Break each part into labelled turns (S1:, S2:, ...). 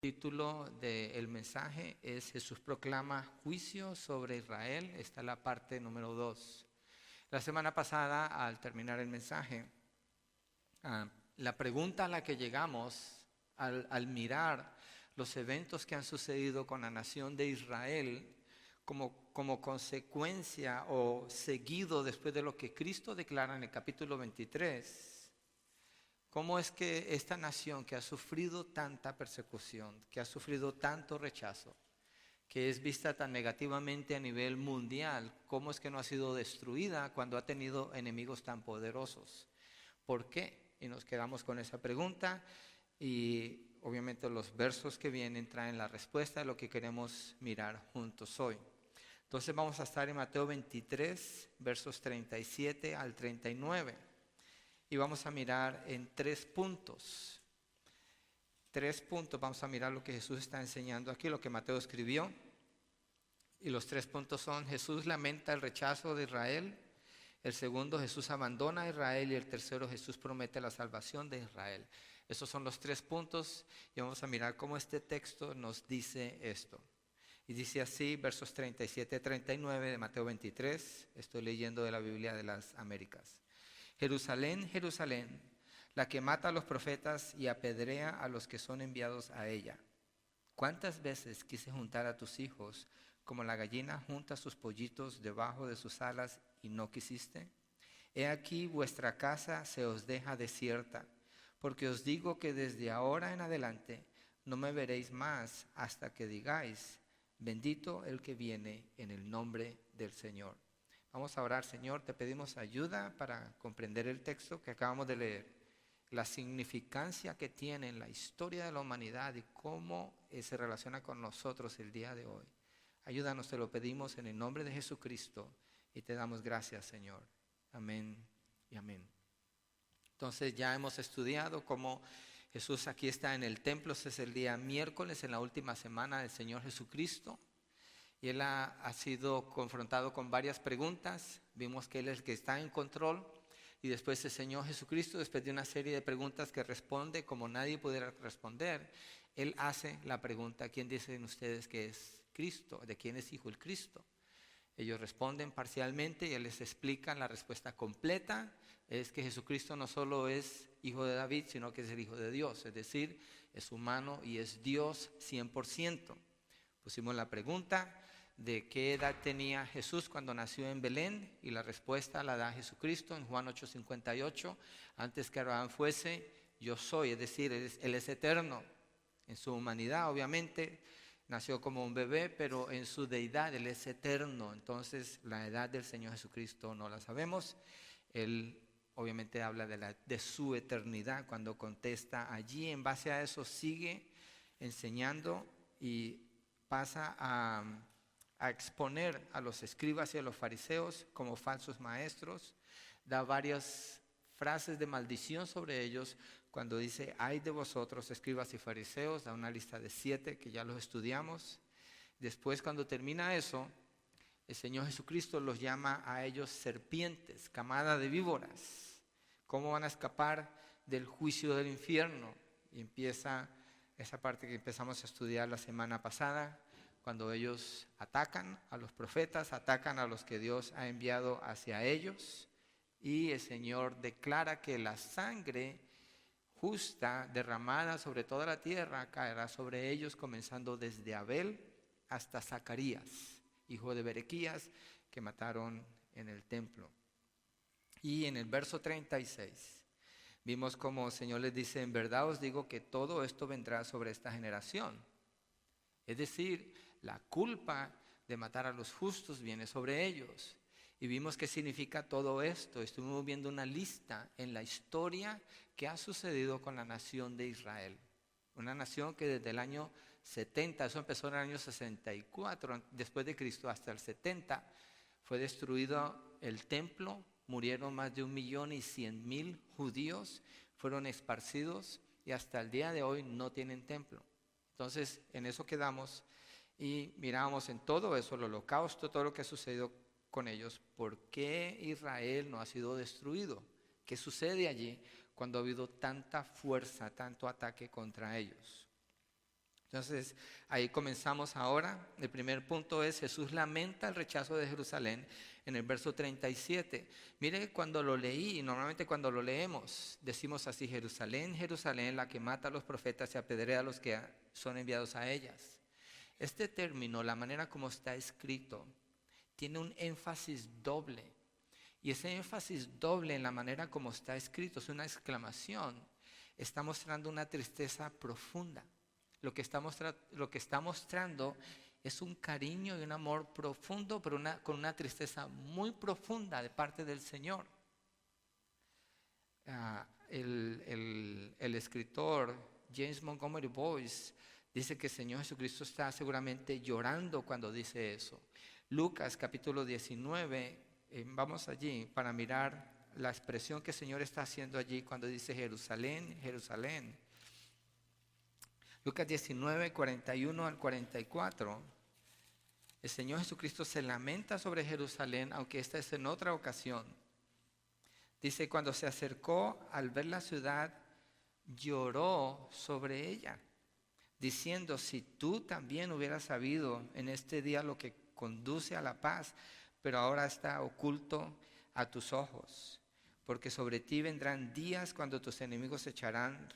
S1: El título del mensaje es Jesús proclama juicio sobre Israel. Esta es la parte número 2. La semana pasada, al terminar el mensaje, la pregunta a la que llegamos al mirar los eventos que han sucedido con la nación de Israel como consecuencia o seguido después de lo que Cristo declara en el capítulo 23. ¿Cómo es que esta nación que ha sufrido tanta persecución, que ha sufrido tanto rechazo, que es vista tan negativamente a nivel mundial, cómo es que no ha sido destruida cuando ha tenido enemigos tan poderosos? ¿Por qué? Y nos quedamos con esa pregunta y obviamente los versos que vienen traen la respuesta de lo que queremos mirar juntos hoy. Entonces vamos a estar en Mateo 23, versos 37 al 39. Y vamos a mirar en 3 puntos. 3 puntos, vamos a mirar lo que Jesús está enseñando aquí, lo que Mateo escribió. Y los 3 puntos son: Jesús lamenta el rechazo de Israel. El segundo, Jesús abandona a Israel. Y el tercero, Jesús promete la salvación de Israel. Esos son los 3 puntos y vamos a mirar cómo este texto nos dice esto. Y dice así, versos 37-39 de Mateo 23. Estoy leyendo de la Biblia de las Américas. Jerusalén, Jerusalén, la que mata a los profetas y apedrea a los que son enviados a ella. ¿Cuántas veces quise juntar a tus hijos como la gallina junta sus pollitos debajo de sus alas y no quisiste? He aquí vuestra casa se os deja desierta, porque os digo que desde ahora en adelante no me veréis más hasta que digáis: bendito el que viene en el nombre del Señor. Vamos a orar. Señor, te pedimos ayuda para comprender el texto que acabamos de leer, la significancia que tiene en la historia de la humanidad y cómo se relaciona con nosotros el día de hoy. Ayúdanos, te lo pedimos en el nombre de Jesucristo y te damos gracias, Señor. Amén y amén. Entonces ya hemos estudiado cómo Jesús aquí está en el templo. Este es el día miércoles en la última semana del Señor Jesucristo. Y él ha sido confrontado con varias preguntas. Vimos que él es el que está en control. Y después el Señor Jesucristo, después de una serie de preguntas que responde como nadie pudiera responder, él hace la pregunta: ¿quién dicen ustedes que es Cristo? ¿De quién es hijo el Cristo? Ellos responden parcialmente y él les explica la respuesta completa. Es que Jesucristo no solo es hijo de David, sino que es el hijo de Dios. Es decir, es humano y es Dios 100%. Pusimos la pregunta de qué edad tenía Jesús cuando nació en Belén, y la respuesta la da Jesucristo en Juan 8:58. Antes que Abraham fuese, yo soy. Es decir, él es eterno. En su humanidad, obviamente, nació como un bebé, pero en su deidad él es eterno. Entonces la edad del Señor Jesucristo no la sabemos. Él obviamente habla de su eternidad cuando contesta allí. En base a eso sigue enseñando y pasa a exponer a los escribas y a los fariseos como falsos maestros. Da varias frases de maldición sobre ellos cuando dice: ay de vosotros, escribas y fariseos. Da una lista de 7 que ya los estudiamos. Después, cuando termina eso, el Señor Jesucristo los llama a ellos serpientes, camada de víboras. ¿Cómo van a escapar del juicio del infierno? Y empieza esa parte que empezamos a estudiar la semana pasada, cuando ellos atacan a los profetas, atacan a los que Dios ha enviado hacia ellos, y el Señor declara que la sangre justa derramada sobre toda la tierra caerá sobre ellos, comenzando desde Abel hasta Zacarías, hijo de Berequías, que mataron en el templo. Y en el verso 36 vimos como el Señor les dice: en verdad os digo que todo esto vendrá sobre esta generación. Es decir, la culpa de matar a los justos viene sobre ellos. Y vimos qué significa todo esto. Estuvimos viendo una lista en la historia que ha sucedido con la nación de Israel. Una nación que desde el año 70, eso empezó en el año 64 después de Cristo, hasta el 70, fue destruido el templo. Murieron más de 1.100.000 judíos, fueron esparcidos y hasta el día de hoy no tienen templo. Entonces, en eso quedamos y miramos en todo eso, el holocausto, todo lo que ha sucedido con ellos. ¿Por qué Israel no ha sido destruido? ¿Qué sucede allí cuando ha habido tanta fuerza, tanto ataque contra ellos? Entonces, ahí comenzamos ahora. El primer punto es: Jesús lamenta el rechazo de Jerusalén en el verso 37. Mire, cuando lo leí, y normalmente cuando lo leemos, decimos así: Jerusalén, Jerusalén, la que mata a los profetas y apedrea a los que son enviados a ellas. Este término, la manera como está escrito, tiene un énfasis doble. Y ese énfasis doble en la manera como está escrito, es una exclamación, está mostrando una tristeza profunda. Lo que está mostrando es un cariño y un amor profundo, pero con una tristeza muy profunda de parte del Señor. El escritor James Montgomery Boyce dice que el Señor Jesucristo está seguramente llorando cuando dice eso. Lucas capítulo 19, vamos allí para mirar la expresión que el Señor está haciendo allí cuando dice Jerusalén, Jerusalén. Lucas 19, 41 al 44, el Señor Jesucristo se lamenta sobre Jerusalén, aunque esta es en otra ocasión. Dice: cuando se acercó al ver la ciudad, lloró sobre ella, diciendo: si tú también hubieras sabido en este día lo que conduce a la paz, pero ahora está oculto a tus ojos, porque sobre ti vendrán días cuando tus enemigos echarán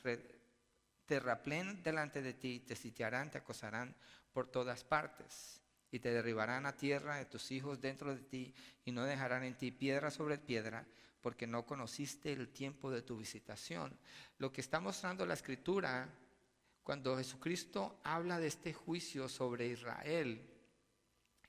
S1: terraplén delante de ti, te sitiarán, te acosarán por todas partes y te derribarán a tierra de tus hijos dentro de ti y no dejarán en ti piedra sobre piedra, porque no conociste el tiempo de tu visitación. Lo que está mostrando la Escritura cuando Jesucristo habla de este juicio sobre Israel,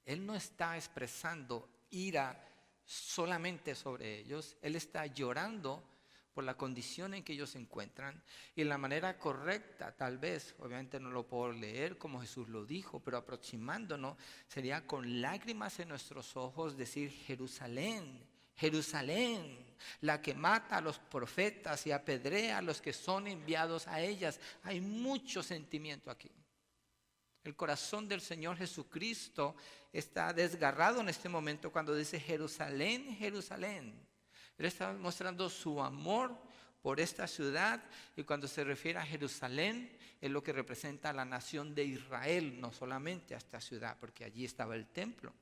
S1: Él no está expresando ira solamente sobre ellos, Él está llorando por la condición en que ellos se encuentran, y la manera correcta, tal vez, obviamente no lo puedo leer como Jesús lo dijo, pero aproximándonos, sería con lágrimas en nuestros ojos decir: Jerusalén, Jerusalén, la que mata a los profetas y apedrea a los que son enviados a ellas. Hay mucho sentimiento aquí. El corazón del Señor Jesucristo está desgarrado en este momento cuando dice Jerusalén, Jerusalén. Él está mostrando su amor por esta ciudad, y cuando se refiere a Jerusalén es lo que representa a la nación de Israel, no solamente a esta ciudad, porque allí estaba el templo.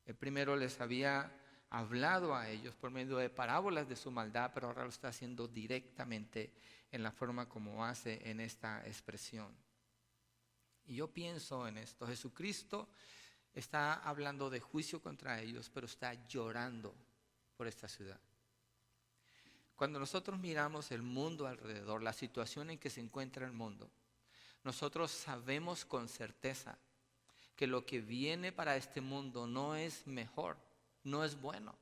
S1: Él primero les había hablado a ellos por medio de parábolas de su maldad, pero ahora lo está haciendo directamente en la forma como hace en esta expresión. Y yo pienso en esto: Jesucristo está hablando de juicio contra ellos, pero está llorando por esta ciudad. Cuando nosotros miramos el mundo alrededor, la situación en que se encuentra el mundo, nosotros sabemos con certeza que lo que viene para este mundo no es mejor, no es bueno.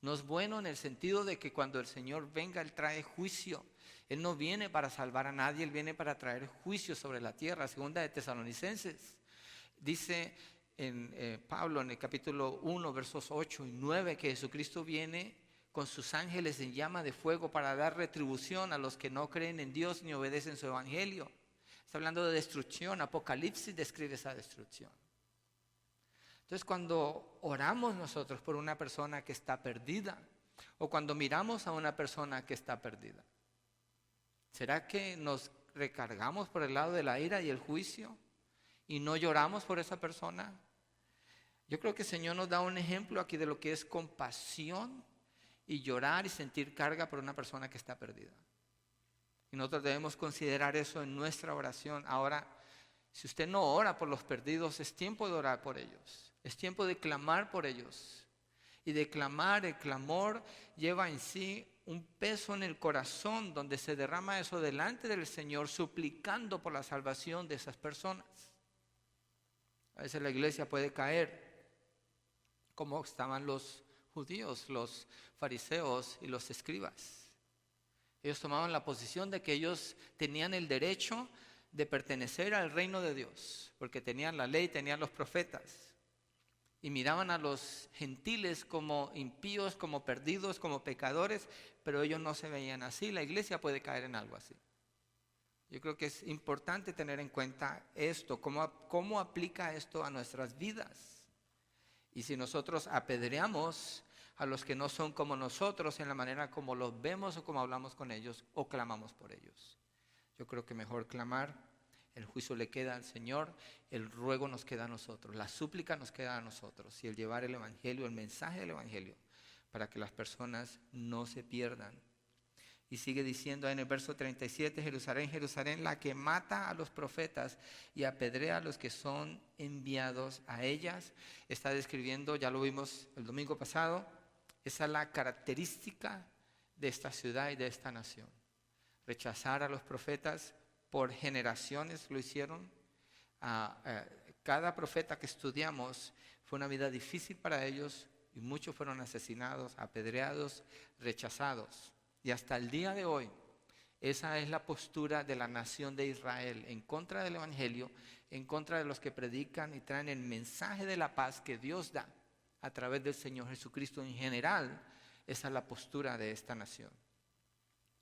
S1: No es bueno en el sentido de que cuando el Señor venga, Él trae juicio. Él no viene para salvar a nadie, Él viene para traer juicio sobre la tierra. Segunda de Tesalonicenses dice Pablo en el capítulo 1, versos 8 y 9, que Jesucristo viene con sus ángeles en llama de fuego para dar retribución a los que no creen en Dios ni obedecen su evangelio. Está hablando de destrucción. Apocalipsis describe esa destrucción. Entonces, cuando oramos nosotros por una persona que está perdida, o cuando miramos a una persona que está perdida, ¿será que nos recargamos por el lado de la ira y el juicio y no lloramos por esa persona? Yo creo que el Señor nos da un ejemplo aquí de lo que es compasión y llorar y sentir carga por una persona que está perdida. Y nosotros debemos considerar eso en nuestra oración. Ahora, si usted no ora por los perdidos, es tiempo de orar por ellos. Es tiempo de clamar por ellos. Y de clamar, el clamor lleva en sí un peso en el corazón, donde se derrama eso delante del Señor, suplicando por la salvación de esas personas. A veces la iglesia puede caer como estaban los judíos, los fariseos y los escribas. Ellos tomaban la posición de que ellos tenían el derecho de pertenecer al reino de Dios, porque tenían la ley, tenían los profetas. Y miraban a los gentiles como impíos, como perdidos, como pecadores, pero ellos no se veían así. La iglesia puede caer en algo así. Yo creo que es importante tener en cuenta esto, cómo aplica esto a nuestras vidas. Y si nosotros apedreamos a los que no son como nosotros en la manera como los vemos o como hablamos con ellos o clamamos por ellos. Yo creo que mejor clamar El juicio le queda al Señor, el ruego nos queda a nosotros, la súplica nos queda a nosotros y el llevar el Evangelio, el mensaje del Evangelio, para que las personas no se pierdan. Y sigue diciendo en el verso 37, Jerusalén, Jerusalén, la que mata a los profetas y apedrea a los que son enviados a ellas. Está describiendo, ya lo vimos el domingo pasado, esa es la característica de esta ciudad y de esta nación. Rechazar a los profetas, por generaciones lo hicieron. Cada profeta que estudiamos fue una vida difícil para ellos y muchos fueron asesinados, apedreados, rechazados. Y hasta el día de hoy, esa es la postura de la nación de Israel, en contra del Evangelio, en contra de los que predican y traen el mensaje de la paz que Dios da a través del Señor Jesucristo en general. Esa es la postura de esta nación.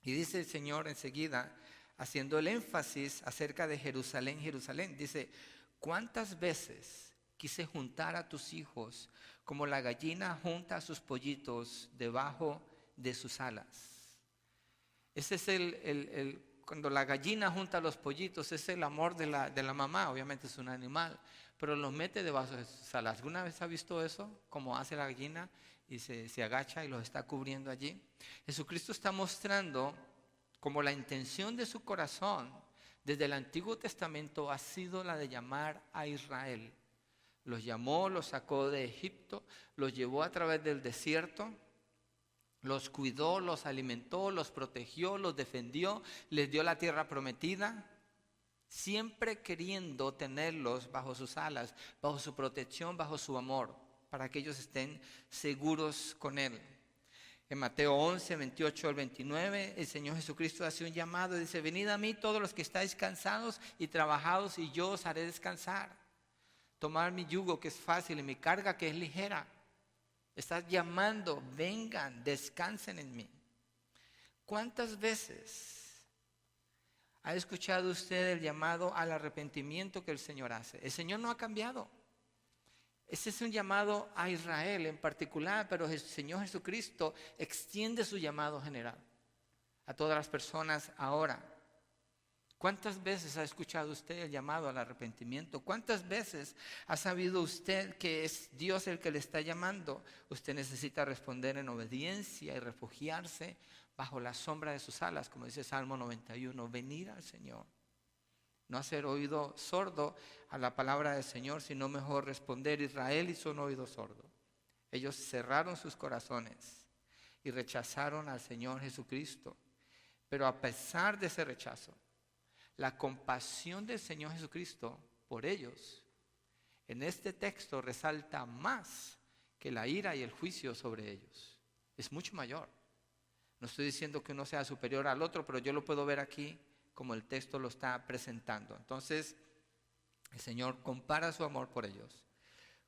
S1: Y dice el Señor enseguida, haciendo el énfasis acerca de Jerusalén, Jerusalén, dice, ¿cuántas veces quise juntar a tus hijos como la gallina junta a sus pollitos debajo de sus alas? Ese es cuando la gallina junta a los pollitos, es el amor de la mamá, obviamente es un animal, pero los mete debajo de sus alas. ¿Alguna vez ha visto eso? Como hace la gallina y se agacha y los está cubriendo allí. Jesucristo está mostrando como la intención de su corazón desde el Antiguo Testamento ha sido la de llamar a Israel. Los llamó, los sacó de Egipto, los llevó a través del desierto, los cuidó, los alimentó, los protegió, los defendió, les dio la tierra prometida, siempre queriendo tenerlos bajo sus alas, bajo su protección, bajo su amor, para que ellos estén seguros con Él. En Mateo 11, 28 al 29, el Señor Jesucristo hace un llamado y dice, venid a mí todos los que estáis cansados y trabajados y yo os haré descansar. Tomad mi yugo que es fácil y mi carga que es ligera. Estás llamando, vengan, descansen en mí. ¿Cuántas veces ha escuchado usted el llamado al arrepentimiento que el Señor hace? El Señor no ha cambiado. Ese es un llamado a Israel en particular, pero el Señor Jesucristo extiende su llamado general a todas las personas ahora. ¿Cuántas veces ha escuchado usted el llamado al arrepentimiento? ¿Cuántas veces ha sabido usted que es Dios el que le está llamando? Usted necesita responder en obediencia y refugiarse bajo la sombra de sus alas, como dice Salmo 91, venir al Señor. No hacer oído sordo a la palabra del Señor, sino mejor responder. Israel hizo un oído sordo. Ellos cerraron sus corazones y rechazaron al Señor Jesucristo. Pero a pesar de ese rechazo, la compasión del Señor Jesucristo por ellos, en este texto resalta más que la ira y el juicio sobre ellos. Es mucho mayor. No estoy diciendo que uno sea superior al otro, pero yo lo puedo ver aquí como el texto lo está presentando. Entonces, el Señor compara su amor por ellos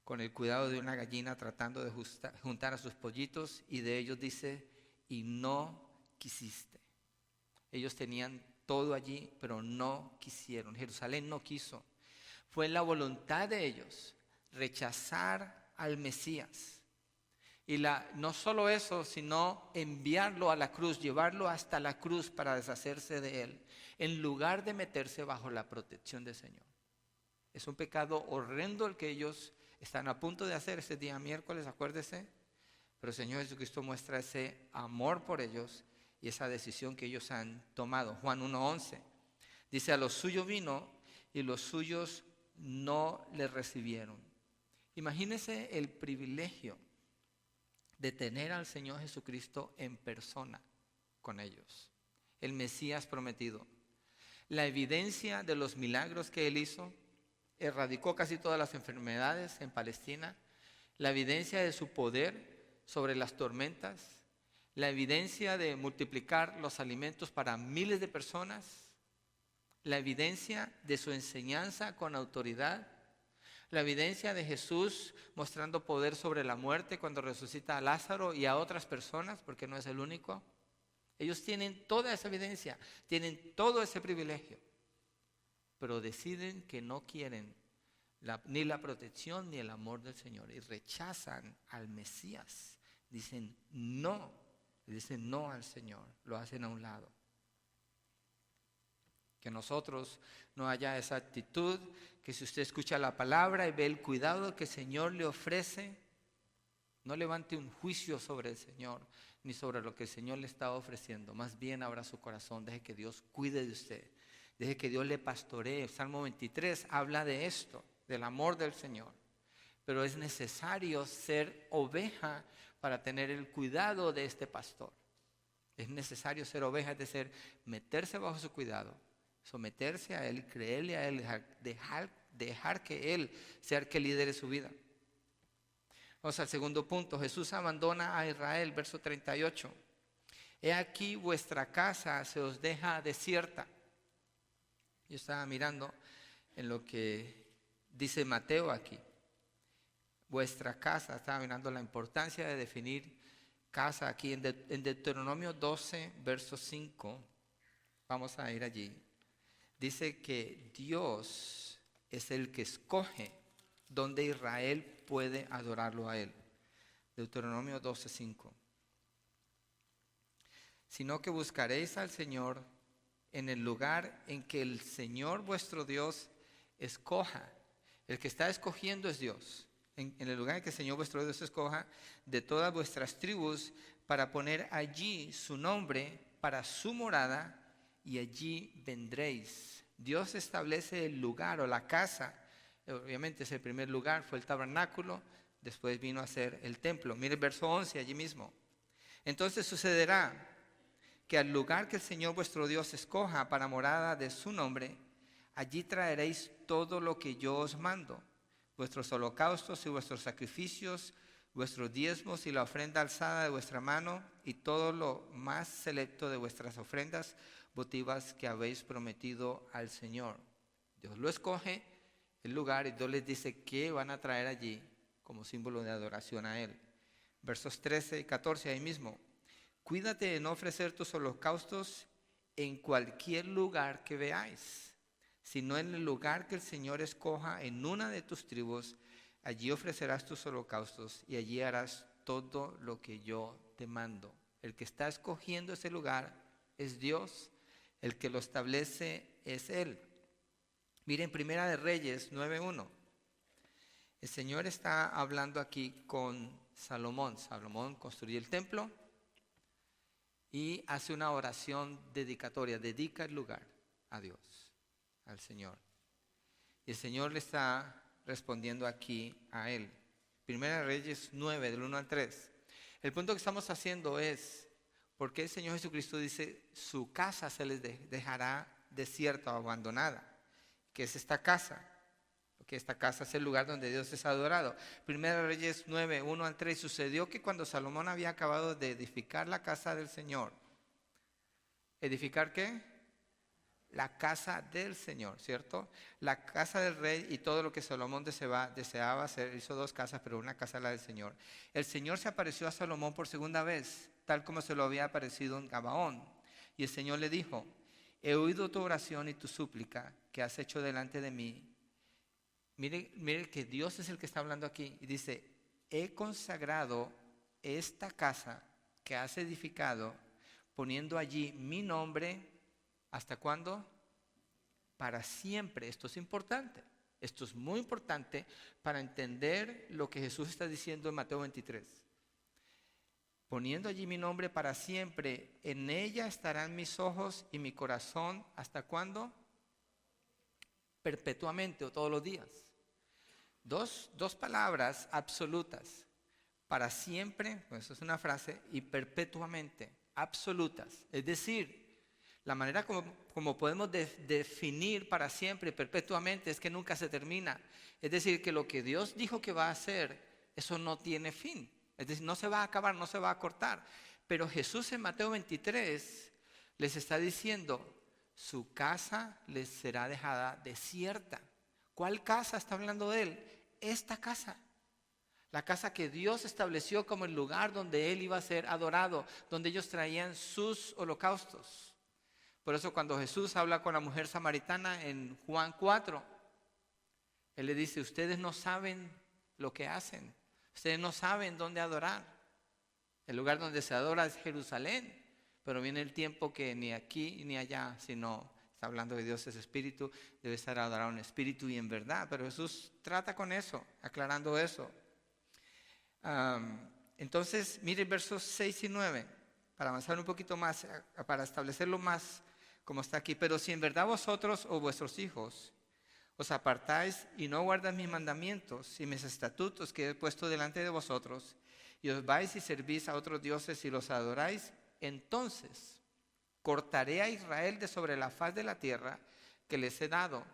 S1: con el cuidado de una gallina tratando de juntar a sus pollitos, y de ellos dice, y no quisiste. Ellos tenían todo allí, pero no quisieron. Jerusalén no quiso. Fue la voluntad de ellos rechazar al Mesías. Y no solo eso, sino enviarlo a la cruz, llevarlo hasta la cruz para deshacerse de él, en lugar de meterse bajo la protección del Señor. Es un pecado horrendo el que ellos están a punto de hacer ese día miércoles, acuérdese. Pero el Señor Jesucristo muestra ese amor por ellos y esa decisión que ellos han tomado. Juan 1:11 dice, a los suyos vino y los suyos no le recibieron. Imagínese el privilegio de tener al Señor Jesucristo en persona con ellos, el Mesías prometido. La evidencia de los milagros que Él hizo, erradicó casi todas las enfermedades en Palestina, la evidencia de su poder sobre las tormentas, la evidencia de multiplicar los alimentos para miles de personas, la evidencia de su enseñanza con autoridad, la evidencia de Jesús mostrando poder sobre la muerte cuando resucita a Lázaro y a otras personas, porque no es el único. Ellos tienen toda esa evidencia, tienen todo ese privilegio, pero deciden que no quieren ni la protección ni el amor del Señor y rechazan al Mesías. Dicen no al Señor, lo hacen a un lado. Que nosotros no haya esa actitud, que si usted escucha la palabra y ve el cuidado que el Señor le ofrece, no levante un juicio sobre el Señor, ni sobre lo que el Señor le está ofreciendo. Más bien abra su corazón, deje que Dios cuide de usted, deje que Dios le pastoree. Salmo 23 habla de esto, del amor del Señor. Pero es necesario ser oveja para tener el cuidado de este pastor. Es necesario ser oveja, es decir, meterse bajo su cuidado, someterse a Él, creerle a Él, dejar que Él sea el que lidere su vida. Vamos al segundo punto. Jesús abandona a Israel, verso 38. He aquí vuestra casa se os deja desierta. Yo estaba mirando en lo que dice Mateo aquí. Vuestra casa, estaba mirando la importancia de definir casa aquí en Deuteronomio 12, verso 5. Vamos a ir allí. Dice que Dios es el que escoge donde Israel puede adorarlo a Él. Deuteronomio 12, 5. Sino que buscaréis al Señor en el lugar en que el Señor vuestro Dios escoja. El que está escogiendo es Dios. En el lugar en que el Señor vuestro Dios escoja de todas vuestras tribus, para poner allí su nombre para su morada, y allí vendréis. Dios establece el lugar o la casa. Obviamente ese primer lugar fue el tabernáculo, después vino a ser el templo. Mire el verso 11 allí mismo. Entonces sucederá que al lugar que el Señor vuestro Dios escoja para morada de su nombre, allí traeréis todo lo que yo os mando, vuestros holocaustos y vuestros sacrificios, vuestros diezmos y la ofrenda alzada de vuestra mano, y todo lo más selecto de vuestras ofrendas votivas que habéis prometido al Señor. Dios lo escoge el lugar y Dios les dice que van a traer allí como símbolo de adoración a Él. Versos 13 y 14 ahí mismo. Cuídate de no ofrecer tus holocaustos en cualquier lugar que veáis, sino en el lugar que el Señor escoja en una de tus tribus. Allí ofrecerás tus holocaustos y allí harás todo lo que yo te mando. El que está escogiendo ese lugar es Dios, el que lo establece es Él. Miren, Primera de Reyes 9:1. El Señor está hablando aquí con Salomón. Salomón construye el templo y hace una oración dedicatoria, dedica el lugar a Dios, al Señor. Y el Señor le está respondiendo aquí a él. Primera de Reyes 9, del 1 al 3. El punto que estamos haciendo es, ¿por qué el Señor Jesucristo dice, su casa se les dejará desierta o abandonada? ¿Qué es esta casa? Porque esta casa es el lugar donde Dios es adorado. Primera de Reyes 9, 1 al 3. Sucedió que cuando Salomón había acabado de edificar la casa del Señor. ¿Edificar qué? La casa del Señor, ¿cierto? La casa del rey y todo lo que Salomón deseaba hacer. Hizo dos casas, pero una casa la del Señor. El Señor se apareció a Salomón por segunda vez, tal como se lo había aparecido en Gabaón. Y el Señor le dijo, he oído tu oración y tu súplica que has hecho delante de mí. Mire que Dios es el que está hablando aquí. Y dice, he consagrado esta casa que has edificado, poniendo allí mi nombre. ¿Hasta cuándo? Para siempre. Esto es importante. Esto es muy importante para entender lo que Jesús está diciendo en Mateo 23. Poniendo allí mi nombre para siempre, en ella estarán mis ojos y mi corazón. ¿Hasta cuándo? Perpetuamente o todos los días. Dos palabras absolutas. Para siempre, pues eso es una frase, y perpetuamente, absolutas. Es decir, la manera como podemos definir para siempre y perpetuamente es que nunca se termina. Es decir, que lo que Dios dijo que va a hacer, eso no tiene fin. Es decir, no se va a acabar, no se va a cortar. Pero Jesús en Mateo 23 les está diciendo, su casa les será dejada desierta. ¿Cuál casa está hablando de él? Esta casa. La casa que Dios estableció como el lugar donde Él iba a ser adorado, donde ellos traían sus holocaustos. Por eso cuando Jesús habla con la mujer samaritana en Juan 4, Él le dice, ustedes no saben lo que hacen, ustedes no saben dónde adorar. El lugar donde se adora es Jerusalén, pero viene el tiempo que ni aquí ni allá, sino Está hablando de Dios es espíritu, debe estar adorado en espíritu y en verdad. Pero Jesús trata con eso, aclarando eso. Entonces, mire versos 6 y 9, para avanzar un poquito más, para establecerlo más como está aquí. Pero si en verdad vosotros o vuestros hijos os apartáis y no guardáis mis mandamientos y mis estatutos que he puesto delante de vosotros, y os vais y servís a otros dioses y los adoráis, entonces cortaré a Israel de sobre la faz de la tierra que les he dado,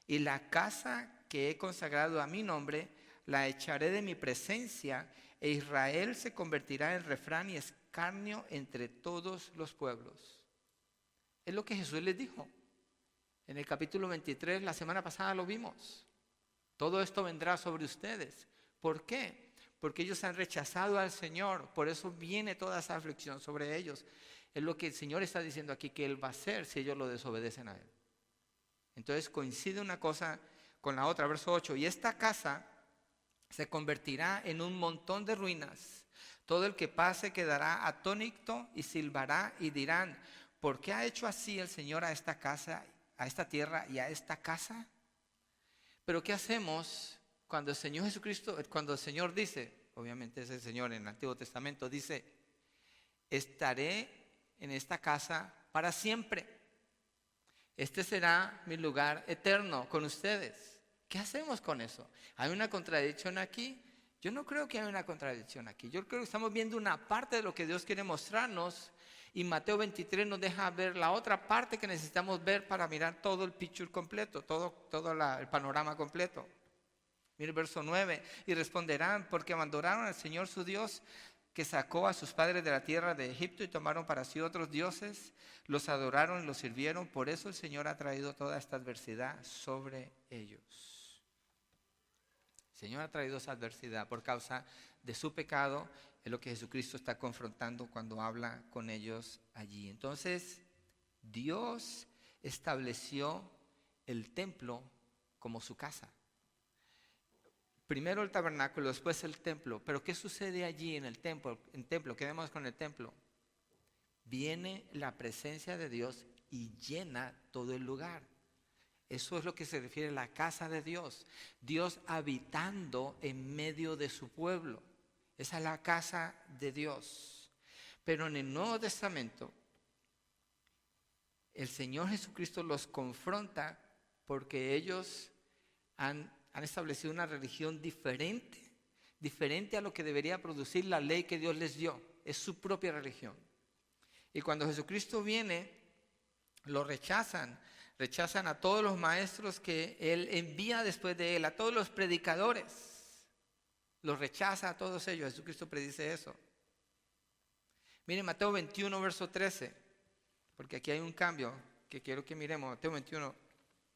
S1: y la casa que he consagrado a mi nombre la echaré de mi presencia, e Israel se convertirá en refrán y escarnio entre todos los pueblos. Es lo que Jesús les dijo. En el capítulo 23, la semana pasada lo vimos. Todo esto vendrá sobre ustedes. ¿Por qué? Porque ellos han rechazado al Señor. Por eso viene toda esa aflicción sobre ellos. Es lo que el Señor está diciendo aquí, que Él va a hacer si ellos lo desobedecen a Él. Entonces coincide una cosa con la otra. Verso 8. Y esta casa se convertirá en un montón de ruinas. Todo el que pase quedará atónito y silbará y dirán: ¿por qué ha hecho así el Señor a esta casa, a esta tierra y a esta casa? Pero ¿qué hacemos cuando el Señor Jesucristo, cuando el Señor dice, obviamente es el Señor en el Antiguo Testamento, dice: estaré en esta casa para siempre, este será mi lugar eterno con ustedes? ¿Qué hacemos con eso? ¿Hay una contradicción aquí? Yo no creo que haya una contradicción aquí. Yo creo que estamos viendo una parte de lo que Dios quiere mostrarnos, y Mateo 23 nos deja ver la otra parte que necesitamos ver para mirar todo el picture completo, todo el panorama completo. Mire el verso 9. Y responderán: porque abandonaron al Señor su Dios, que sacó a sus padres de la tierra de Egipto, y tomaron para sí otros dioses, los adoraron y los sirvieron. Por eso el Señor ha traído toda esta adversidad sobre ellos. El Señor ha traído esa adversidad por causa de su pecado. Es lo que Jesucristo está confrontando cuando habla con ellos allí. Entonces, Dios estableció el templo como su casa. Primero el tabernáculo, después el templo. Pero ¿qué sucede allí en el templo? ¿Qué vemos con el templo? Viene la presencia de Dios y llena todo el lugar. Eso es lo que se refiere a la casa de Dios. Dios habitando en medio de su pueblo. Esa es la casa de Dios. Pero en el Nuevo Testamento, el Señor Jesucristo los confronta porque ellos han establecido una religión diferente a lo que debería producir la ley que Dios les dio. Es su propia religión. Y cuando Jesucristo viene, lo rechazan a todos los maestros que Él envía después de Él, a todos los predicadores. Los rechaza a todos ellos. Jesucristo predice eso. Miren Mateo 21, verso 13, porque aquí hay un cambio que quiero que miremos. Mateo 21,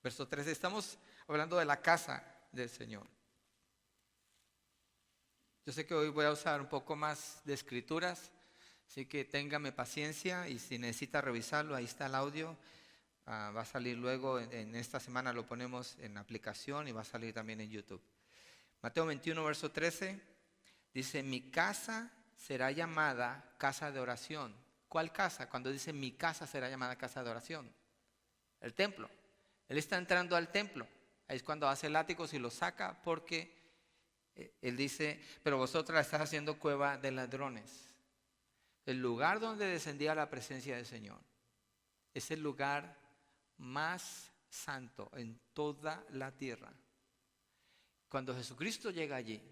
S1: verso 13. Estamos hablando de la casa del Señor. Yo sé que hoy voy a usar un poco más de escrituras, así que téngame paciencia, y si necesita revisarlo, ahí está el audio. Va a salir luego, en esta semana lo ponemos en aplicación y va a salir también en YouTube. Mateo 21, verso 13, dice: mi casa será llamada casa de oración. ¿Cuál casa? Cuando dice mi casa será llamada casa de oración. El templo. Él está entrando al templo. Ahí es cuando hace látigos y los saca, porque Él dice: pero vosotros la estás haciendo cueva de ladrones. El lugar donde descendía la presencia del Señor es el lugar más santo en toda la tierra. Cuando Jesucristo llega allí,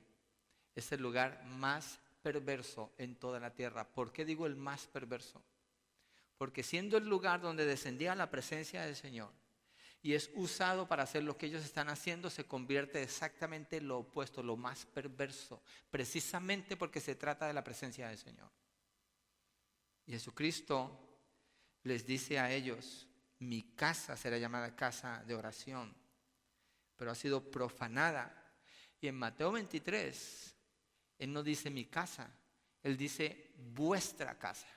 S1: es el lugar más perverso en toda la tierra. ¿Por qué digo el más perverso? Porque siendo el lugar donde descendía la presencia del Señor y es usado para hacer lo que ellos están haciendo, se convierte exactamente en lo opuesto, lo más perverso, precisamente porque se trata de la presencia del Señor. Y Jesucristo les dice a ellos: mi casa será llamada casa de oración, pero ha sido profanada. Y en Mateo 23, Él no dice mi casa, Él dice vuestra casa.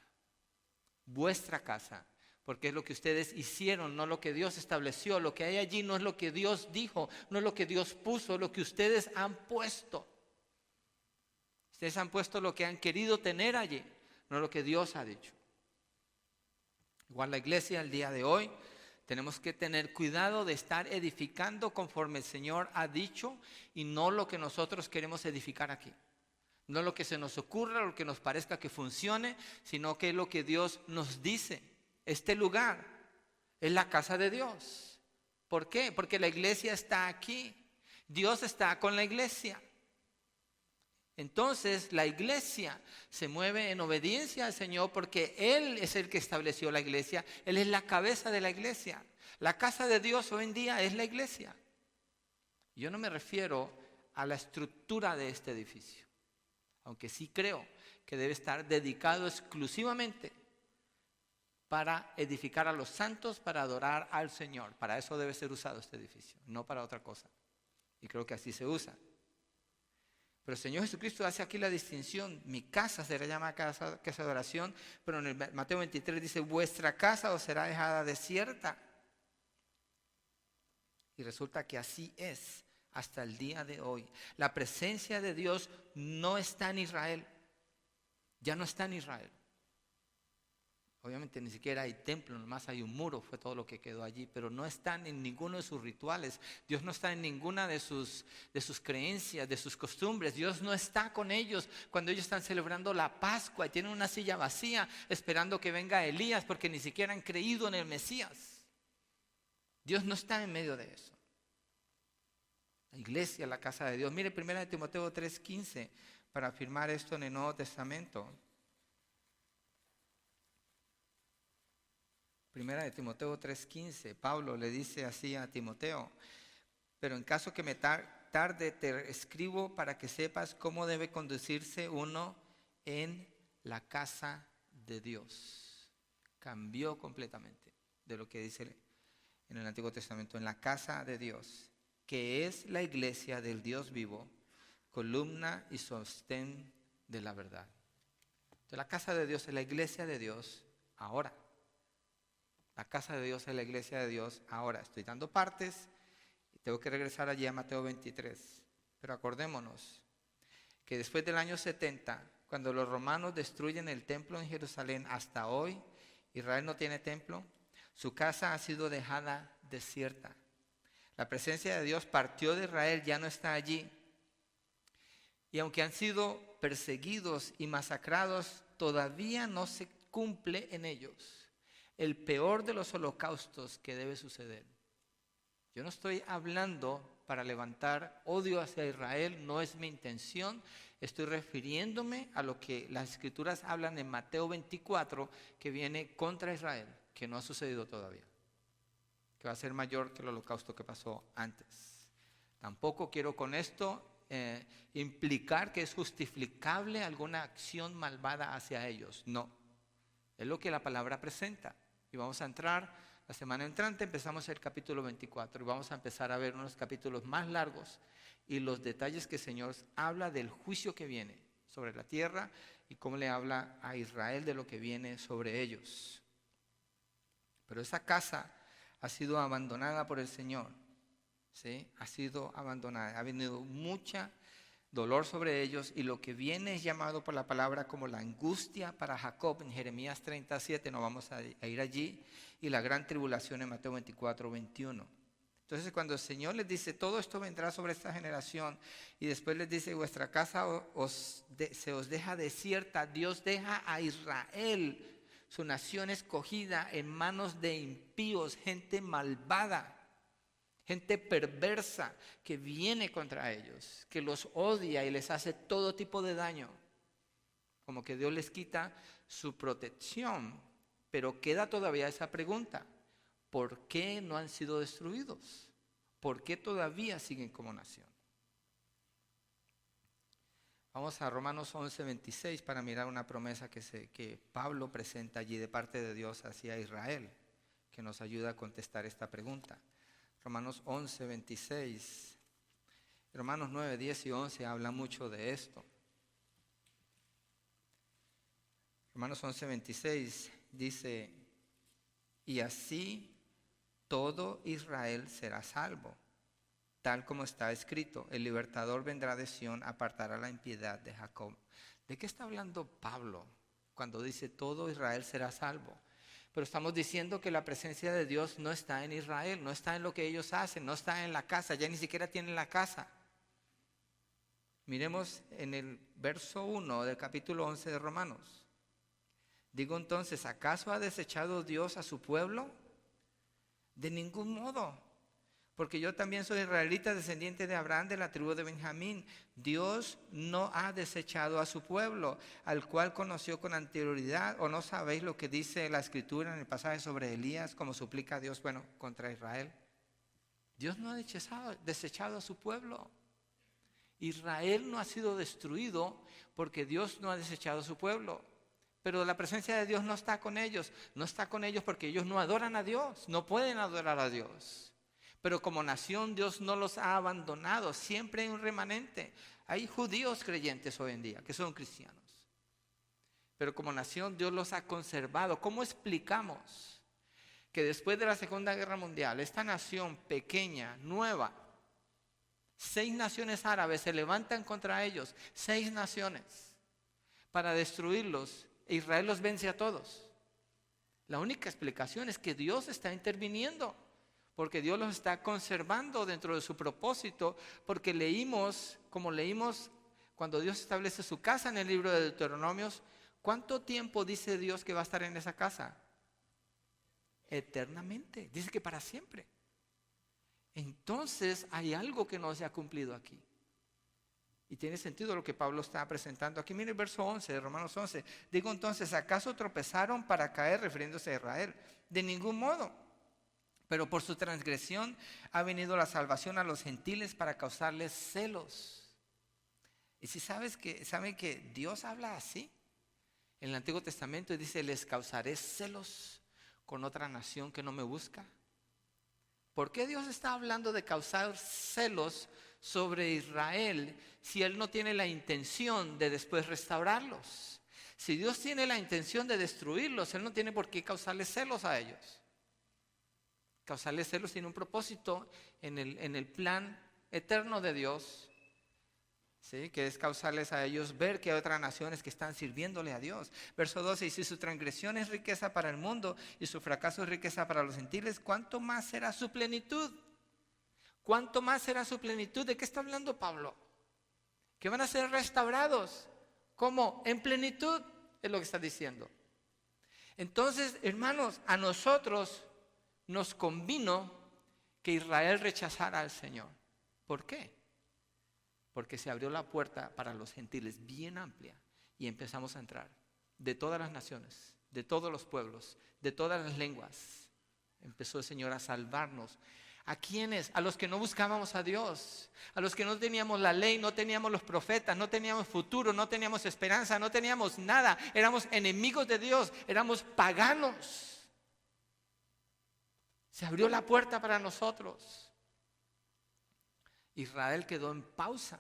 S1: Vuestra casa, porque es lo que ustedes hicieron, no lo que Dios estableció. Lo que hay allí no es lo que Dios dijo, no es lo que Dios puso, es lo que ustedes han puesto. Ustedes han puesto lo que han querido tener allí, no lo que Dios ha dicho. Igual la iglesia el día de hoy Tenemos que tener cuidado de estar edificando conforme el Señor ha dicho y no lo que nosotros queremos edificar aquí. No lo que se nos ocurra, lo que nos parezca que funcione, sino que es lo que Dios nos dice. Este lugar es la casa de Dios. ¿Por qué? Porque la iglesia está aquí. Dios está con la iglesia. Entonces la iglesia se mueve en obediencia al Señor porque Él es el que estableció la iglesia. Él es la cabeza de la iglesia. La casa de Dios hoy en día es la iglesia. Yo no me refiero a la estructura de este edificio, aunque sí creo que debe estar dedicado exclusivamente para edificar a los santos, para adorar al Señor. Para eso debe ser usado este edificio, no para otra cosa. Y creo que así se usa. Pero el Señor Jesucristo hace aquí la distinción. Mi casa será llamada casa de oración, pero en el Mateo 23 dice, vuestra casa os será dejada desierta. Y resulta que así es hasta el día de hoy. La presencia de Dios no está en Israel. Ya no está en Israel. Obviamente ni siquiera hay templo, nomás hay un muro, fue todo lo que quedó allí, pero no están en ninguno de sus rituales. Dios no está en ninguna de sus creencias, de sus costumbres. Dios no está con ellos cuando ellos están celebrando la Pascua y tienen una silla vacía esperando que venga Elías porque ni siquiera han creído en el Mesías. Dios no está en medio de eso. La iglesia, la casa de Dios. Mire 1 Timoteo 3:15 para afirmar esto en el Nuevo Testamento. 1 Timoteo 3:15, Pablo le dice así a Timoteo, pero en caso que me tarde te escribo para que sepas cómo debe conducirse uno en la casa de Dios. Cambió completamente de lo que dice en el Antiguo Testamento, en la casa de Dios, que es la iglesia del Dios vivo, columna y sostén de la verdad. Entonces la casa de Dios es la iglesia de Dios ahora. La casa de Dios es la iglesia de Dios ahora. Estoy dando partes y tengo que regresar allí a Mateo 23. Pero acordémonos que después del año 70, cuando los romanos destruyen el templo en Jerusalén, hasta hoy Israel no tiene templo. Su casa ha sido dejada desierta. La presencia de Dios partió de Israel, ya no está allí. Y aunque han sido perseguidos y masacrados, todavía no se cumple en ellos el peor de los holocaustos que debe suceder. Yo no estoy hablando para levantar odio hacia Israel, no es mi intención. Estoy refiriéndome a lo que las Escrituras hablan en Mateo 24, que viene contra Israel, que no ha sucedido todavía, que va a ser mayor que el holocausto que pasó antes. Tampoco quiero con esto implicar que es justificable alguna acción malvada hacia ellos. No, es lo que la palabra presenta. Y vamos a entrar, la semana entrante empezamos el capítulo 24 y vamos a empezar a ver unos capítulos más largos y los detalles que el Señor habla del juicio que viene sobre la tierra y cómo le habla a Israel de lo que viene sobre ellos. Pero esa casa ha sido abandonada por el Señor, ¿sí? Ha sido abandonada, ha venido mucha dolor sobre ellos y lo que viene es llamado por la palabra como la angustia para Jacob en Jeremías 37, no vamos a ir allí, y la gran tribulación en Mateo 24:21. Entonces cuando el Señor les dice todo esto vendrá sobre esta generación y después les dice vuestra casa se os deja desierta, Dios deja a Israel, su nación escogida, en manos de impíos, gente malvada, gente perversa que viene contra ellos, que los odia y les hace todo tipo de daño. Como que Dios les quita su protección. Pero queda todavía esa pregunta: ¿por qué no han sido destruidos? ¿Por qué todavía siguen como nación? Vamos a Romanos 11:26 para mirar una promesa que Pablo presenta allí de parte de Dios hacia Israel, que nos ayuda a contestar esta pregunta. Romanos 11:26. Romanos 9, 10 y 11 habla mucho de esto. Romanos 11:26 dice, y así todo Israel será salvo, tal como está escrito, el libertador vendrá de Sión, apartará la impiedad de Jacob. ¿De qué está hablando Pablo cuando dice todo Israel será salvo? Pero estamos diciendo que la presencia de Dios no está en Israel, no está en lo que ellos hacen, no está en la casa, ya ni siquiera tienen la casa. Miremos en el verso 1 del capítulo 11 de Romanos. Digo entonces, ¿acaso ha desechado Dios a su pueblo? De ningún modo. Porque yo también soy israelita, descendiente de Abraham, de la tribu de Benjamín. Dios no ha desechado a su pueblo, al cual conoció con anterioridad. ¿O no sabéis lo que dice la Escritura en el pasaje sobre Elías, como suplica a Dios, contra Israel? Dios no ha desechado a su pueblo. Israel no ha sido destruido porque Dios no ha desechado a su pueblo. Pero la presencia de Dios no está con ellos. No está con ellos porque ellos no adoran a Dios, no pueden adorar a Dios. Pero como nación Dios no los ha abandonado, siempre hay un remanente. Hay judíos creyentes hoy en día que son cristianos. Pero como nación Dios los ha conservado. ¿Cómo explicamos que después de la Segunda Guerra Mundial, esta nación pequeña, nueva, 6 naciones árabes se levantan contra ellos, 6 naciones, para destruirlos, e Israel los vence a todos? La única explicación es que Dios está interviniendo, porque Dios los está conservando dentro de su propósito, porque leímos cuando Dios establece su casa en el libro de Deuteronomios, ¿cuánto tiempo dice Dios que va a estar en esa casa? Eternamente, dice que para siempre. Entonces hay algo que no se ha cumplido aquí. Y tiene sentido lo que Pablo está presentando aquí. Mire el verso 11 de Romanos 11. Digo entonces, ¿acaso tropezaron para caer, refiriéndose a Israel? De ningún modo. Pero por su transgresión ha venido la salvación a los gentiles para causarles celos. Y si saben que Dios habla así en el Antiguo Testamento y dice, les causaré celos con otra nación que no me busca. ¿Por qué Dios está hablando de causar celos sobre Israel si Él no tiene la intención de después restaurarlos? Si Dios tiene la intención de destruirlos, Él no tiene por qué causarles celos a ellos. Causarles celos tiene un propósito en el plan eterno de Dios, ¿sí? Que es causarles a ellos ver que hay otras naciones que están sirviéndole a Dios. Verso 12, y si su transgresión es riqueza para el mundo y su fracaso es riqueza para los gentiles, ¿cuánto más será su plenitud? ¿Cuánto más será su plenitud? ¿De qué está hablando Pablo? Que van a ser restaurados. ¿Cómo? En plenitud es lo que está diciendo. Entonces, hermanos, a nosotros nos convino que Israel rechazara al Señor. ¿Por qué? Porque se abrió la puerta para los gentiles bien amplia y empezamos a entrar de todas las naciones, de todos los pueblos, de todas las lenguas. Empezó el Señor a salvarnos. ¿A quiénes? A los que no buscábamos a Dios, a los que no teníamos la ley, no teníamos los profetas, no teníamos futuro, no teníamos esperanza, no teníamos nada. Éramos enemigos de Dios, éramos paganos. Se abrió la puerta para nosotros. Israel quedó en pausa.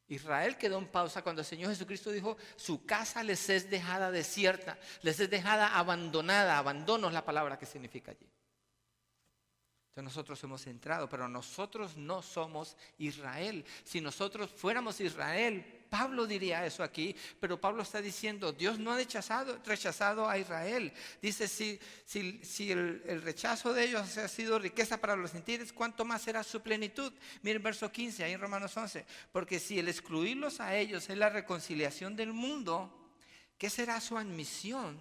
S1: Israel quedó en pausa cuando el Señor Jesucristo dijo, su casa les es dejada desierta, les es dejada abandonada. Abandono es la palabra que significa allí. Entonces nosotros hemos entrado, pero nosotros no somos Israel. Si nosotros fuéramos Israel, Pablo diría eso aquí, pero Pablo está diciendo, Dios no ha rechazado a Israel. Dice, si el rechazo de ellos ha sido riqueza para los gentiles, ¿cuánto más será su plenitud? Miren verso 15, ahí en Romanos 11. Porque si el excluirlos a ellos es la reconciliación del mundo, ¿qué será su admisión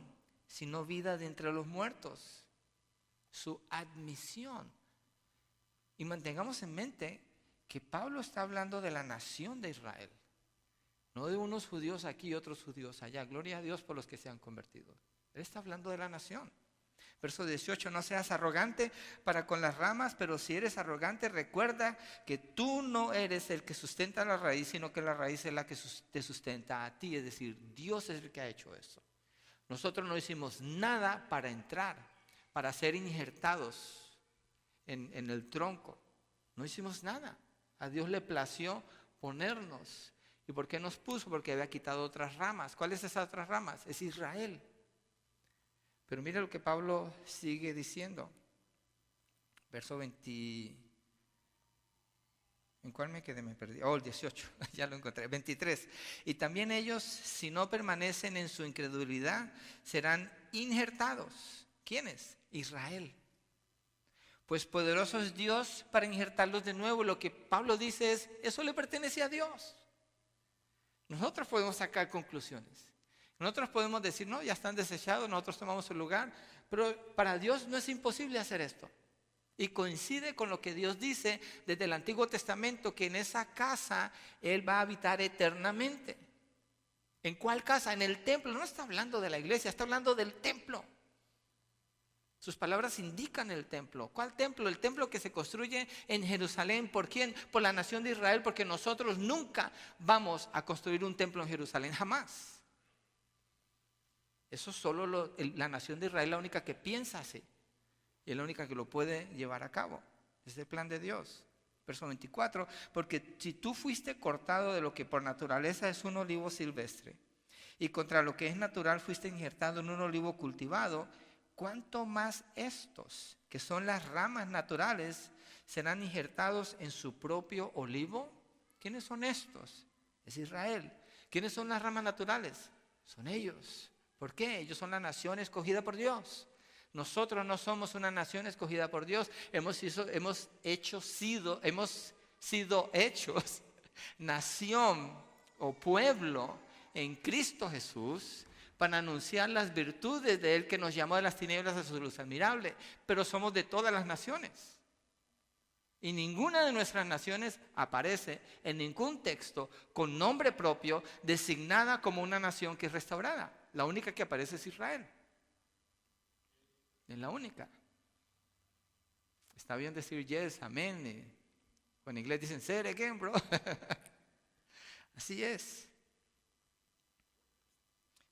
S1: sino vida de entre los muertos? Su admisión. Y mantengamos en mente que Pablo está hablando de la nación de Israel, no de unos judíos aquí y otros judíos allá. Gloria a Dios por los que se han convertido. Él está hablando de la nación. Verso 18, no seas arrogante para con las ramas, pero si eres arrogante, recuerda que tú no eres el que sustenta la raíz, sino que la raíz es la que te sustenta a ti. Es decir, Dios es el que ha hecho eso. Nosotros no hicimos nada para entrar, para ser injertados en el tronco. No hicimos nada. A Dios le plació ponernos. ¿Y por qué nos puso? Porque había quitado otras ramas. ¿Cuáles son esas otras ramas? Es Israel. Pero mira lo que Pablo sigue diciendo. Verso 24 cuál me quedé? Me perdí. Oh, el 18, ya lo encontré. 23. Y también ellos, si no permanecen en su incredulidad, serán injertados. ¿Quiénes? Israel. Pues poderoso es Dios para injertarlos de nuevo. Lo que Pablo dice es, eso le pertenece a Dios. Nosotros podemos sacar conclusiones. Nosotros podemos decir, no, ya están desechados, nosotros tomamos su lugar. Pero para Dios no es imposible hacer esto. Y coincide con lo que Dios dice desde el Antiguo Testamento, que en esa casa Él va a habitar eternamente. ¿En cuál casa? En el templo. No está hablando de la iglesia, está hablando del templo. Sus palabras indican el templo. ¿Cuál templo? El templo que se construye en Jerusalén. ¿Por quién? Por la nación de Israel, porque nosotros nunca vamos a construir un templo en Jerusalén, jamás. Eso solo la nación de Israel es la única que piensa así. Y es la única que lo puede llevar a cabo. Es el plan de Dios. Verso 24. Porque si tú fuiste cortado de lo que por naturaleza es un olivo silvestre, y contra lo que es natural fuiste injertado en un olivo cultivado, ¿cuánto más estos, que son las ramas naturales, serán injertados en su propio olivo? ¿Quiénes son estos? Es Israel. ¿Quiénes son las ramas naturales? Son ellos. ¿Por qué? Ellos son la nación escogida por Dios. Nosotros no somos una nación escogida por Dios. Hemos sido hechos nación o pueblo en Cristo Jesús para anunciar las virtudes de Él que nos llamó de las tinieblas a su luz admirable. Pero somos de todas las naciones. Y ninguna de nuestras naciones aparece en ningún texto con nombre propio designada como una nación que es restaurada. La única que aparece es Israel. Es la única. Está bien decir yes, amén. O en inglés dicen say it again, bro. Así es.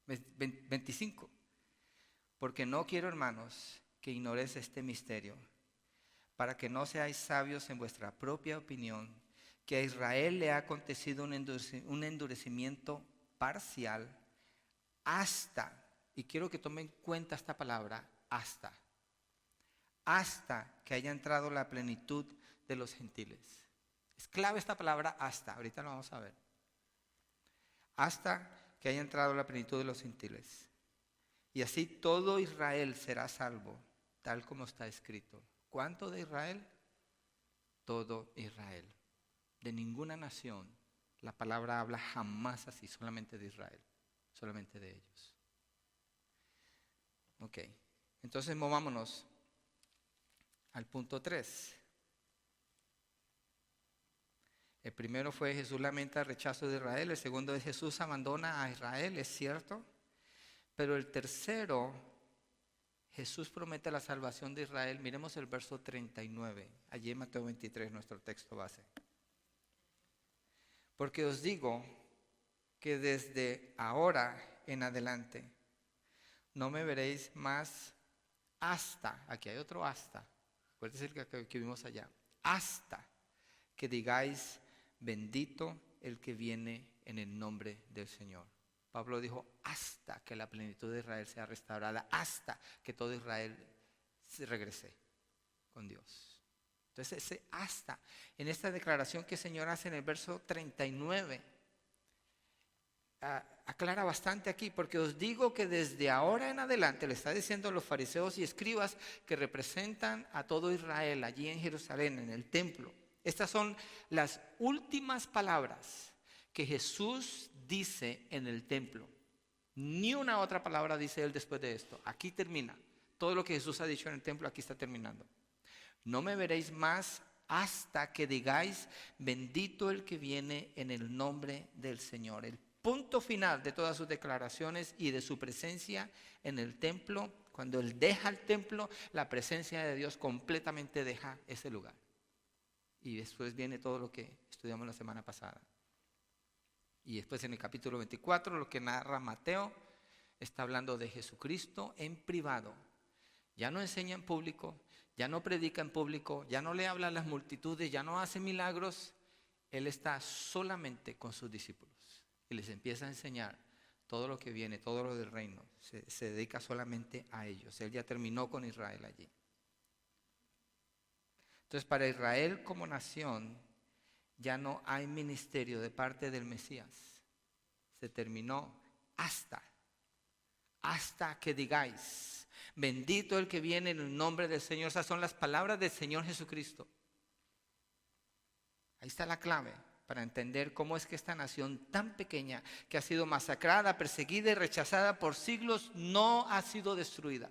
S1: 25. Porque no quiero, hermanos, que ignoréis este misterio, para que no seáis sabios en vuestra propia opinión, que a Israel le ha acontecido un endurecimiento parcial hasta, y quiero que tomen en cuenta esta palabra, hasta que haya entrado la plenitud de los gentiles. Es clave esta palabra hasta, ahorita lo vamos a ver. Hasta que haya entrado la plenitud de los gentiles. Y así todo Israel será salvo, tal como está escrito. ¿Cuánto de Israel? Todo Israel. De ninguna nación la palabra habla jamás así, solamente de Israel, solamente de ellos. Ok, entonces movámonos al punto 3. El primero fue Jesús lamenta el rechazo de Israel. El segundo es Jesús abandona a Israel, es cierto. Pero el tercero, Jesús promete la salvación de Israel. Miremos el verso 39, allí en Mateo 23, nuestro texto base. Porque os digo que desde ahora en adelante no me veréis más hasta, aquí hay otro hasta, acuérdense el que vimos allá, hasta que digáis bendito el que viene en el nombre del Señor. Pablo dijo hasta que la plenitud de Israel sea restaurada, hasta que todo Israel se regrese con Dios. Entonces ese hasta, en esta declaración que el Señor hace en el verso 39, aclara bastante aquí, porque os digo que desde ahora en adelante, le está diciendo a los fariseos y escribas que representan a todo Israel allí en Jerusalén, en el templo. Estas son las últimas palabras que Jesús dice en el templo. Ni una otra palabra dice Él después de esto. Aquí termina. Todo lo que Jesús ha dicho en el templo, aquí está terminando. No me veréis más hasta que digáis bendito el que viene en el nombre del Señor. El punto final de todas sus declaraciones y de su presencia en el templo, cuando Él deja el templo, la presencia de Dios completamente deja ese lugar. Y después viene todo lo que estudiamos la semana pasada. Y después en el capítulo 24, lo que narra Mateo, está hablando de Jesucristo en privado. Ya no enseña en público, ya no predica en público, ya no le habla a las multitudes, ya no hace milagros. Él está solamente con sus discípulos y les empieza a enseñar todo lo que viene, todo lo del reino. Se dedica solamente a ellos. Él ya terminó con Israel allí. Entonces, para Israel como nación, Ya no hay ministerio de parte del Mesías. Se terminó hasta que digáis, bendito el que viene en el nombre del Señor. Esas son las palabras del Señor Jesucristo. Ahí está la clave para entender cómo es que esta nación tan pequeña, que ha sido masacrada, perseguida y rechazada por siglos, no ha sido destruida.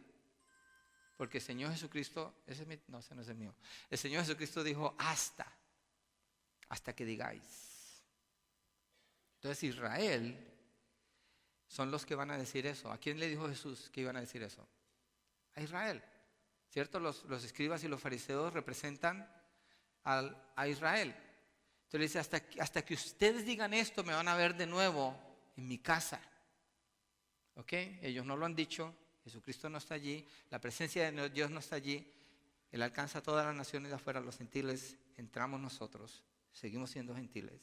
S1: Porque el Señor Jesucristo, ese no es el mío. El Señor Jesucristo dijo hasta que digáis. Entonces Israel son los que van a decir eso. ¿A quién le dijo Jesús que iban a decir eso? A Israel, ¿cierto? Los escribas y los fariseos representan a Israel. Entonces dice, hasta que ustedes digan esto, me van a ver de nuevo en mi casa. ¿Ok? Ellos no lo han dicho, Jesucristo no está allí, la presencia de Dios no está allí. Él alcanza a todas las naciones de afuera, los gentiles, entramos nosotros, seguimos siendo gentiles,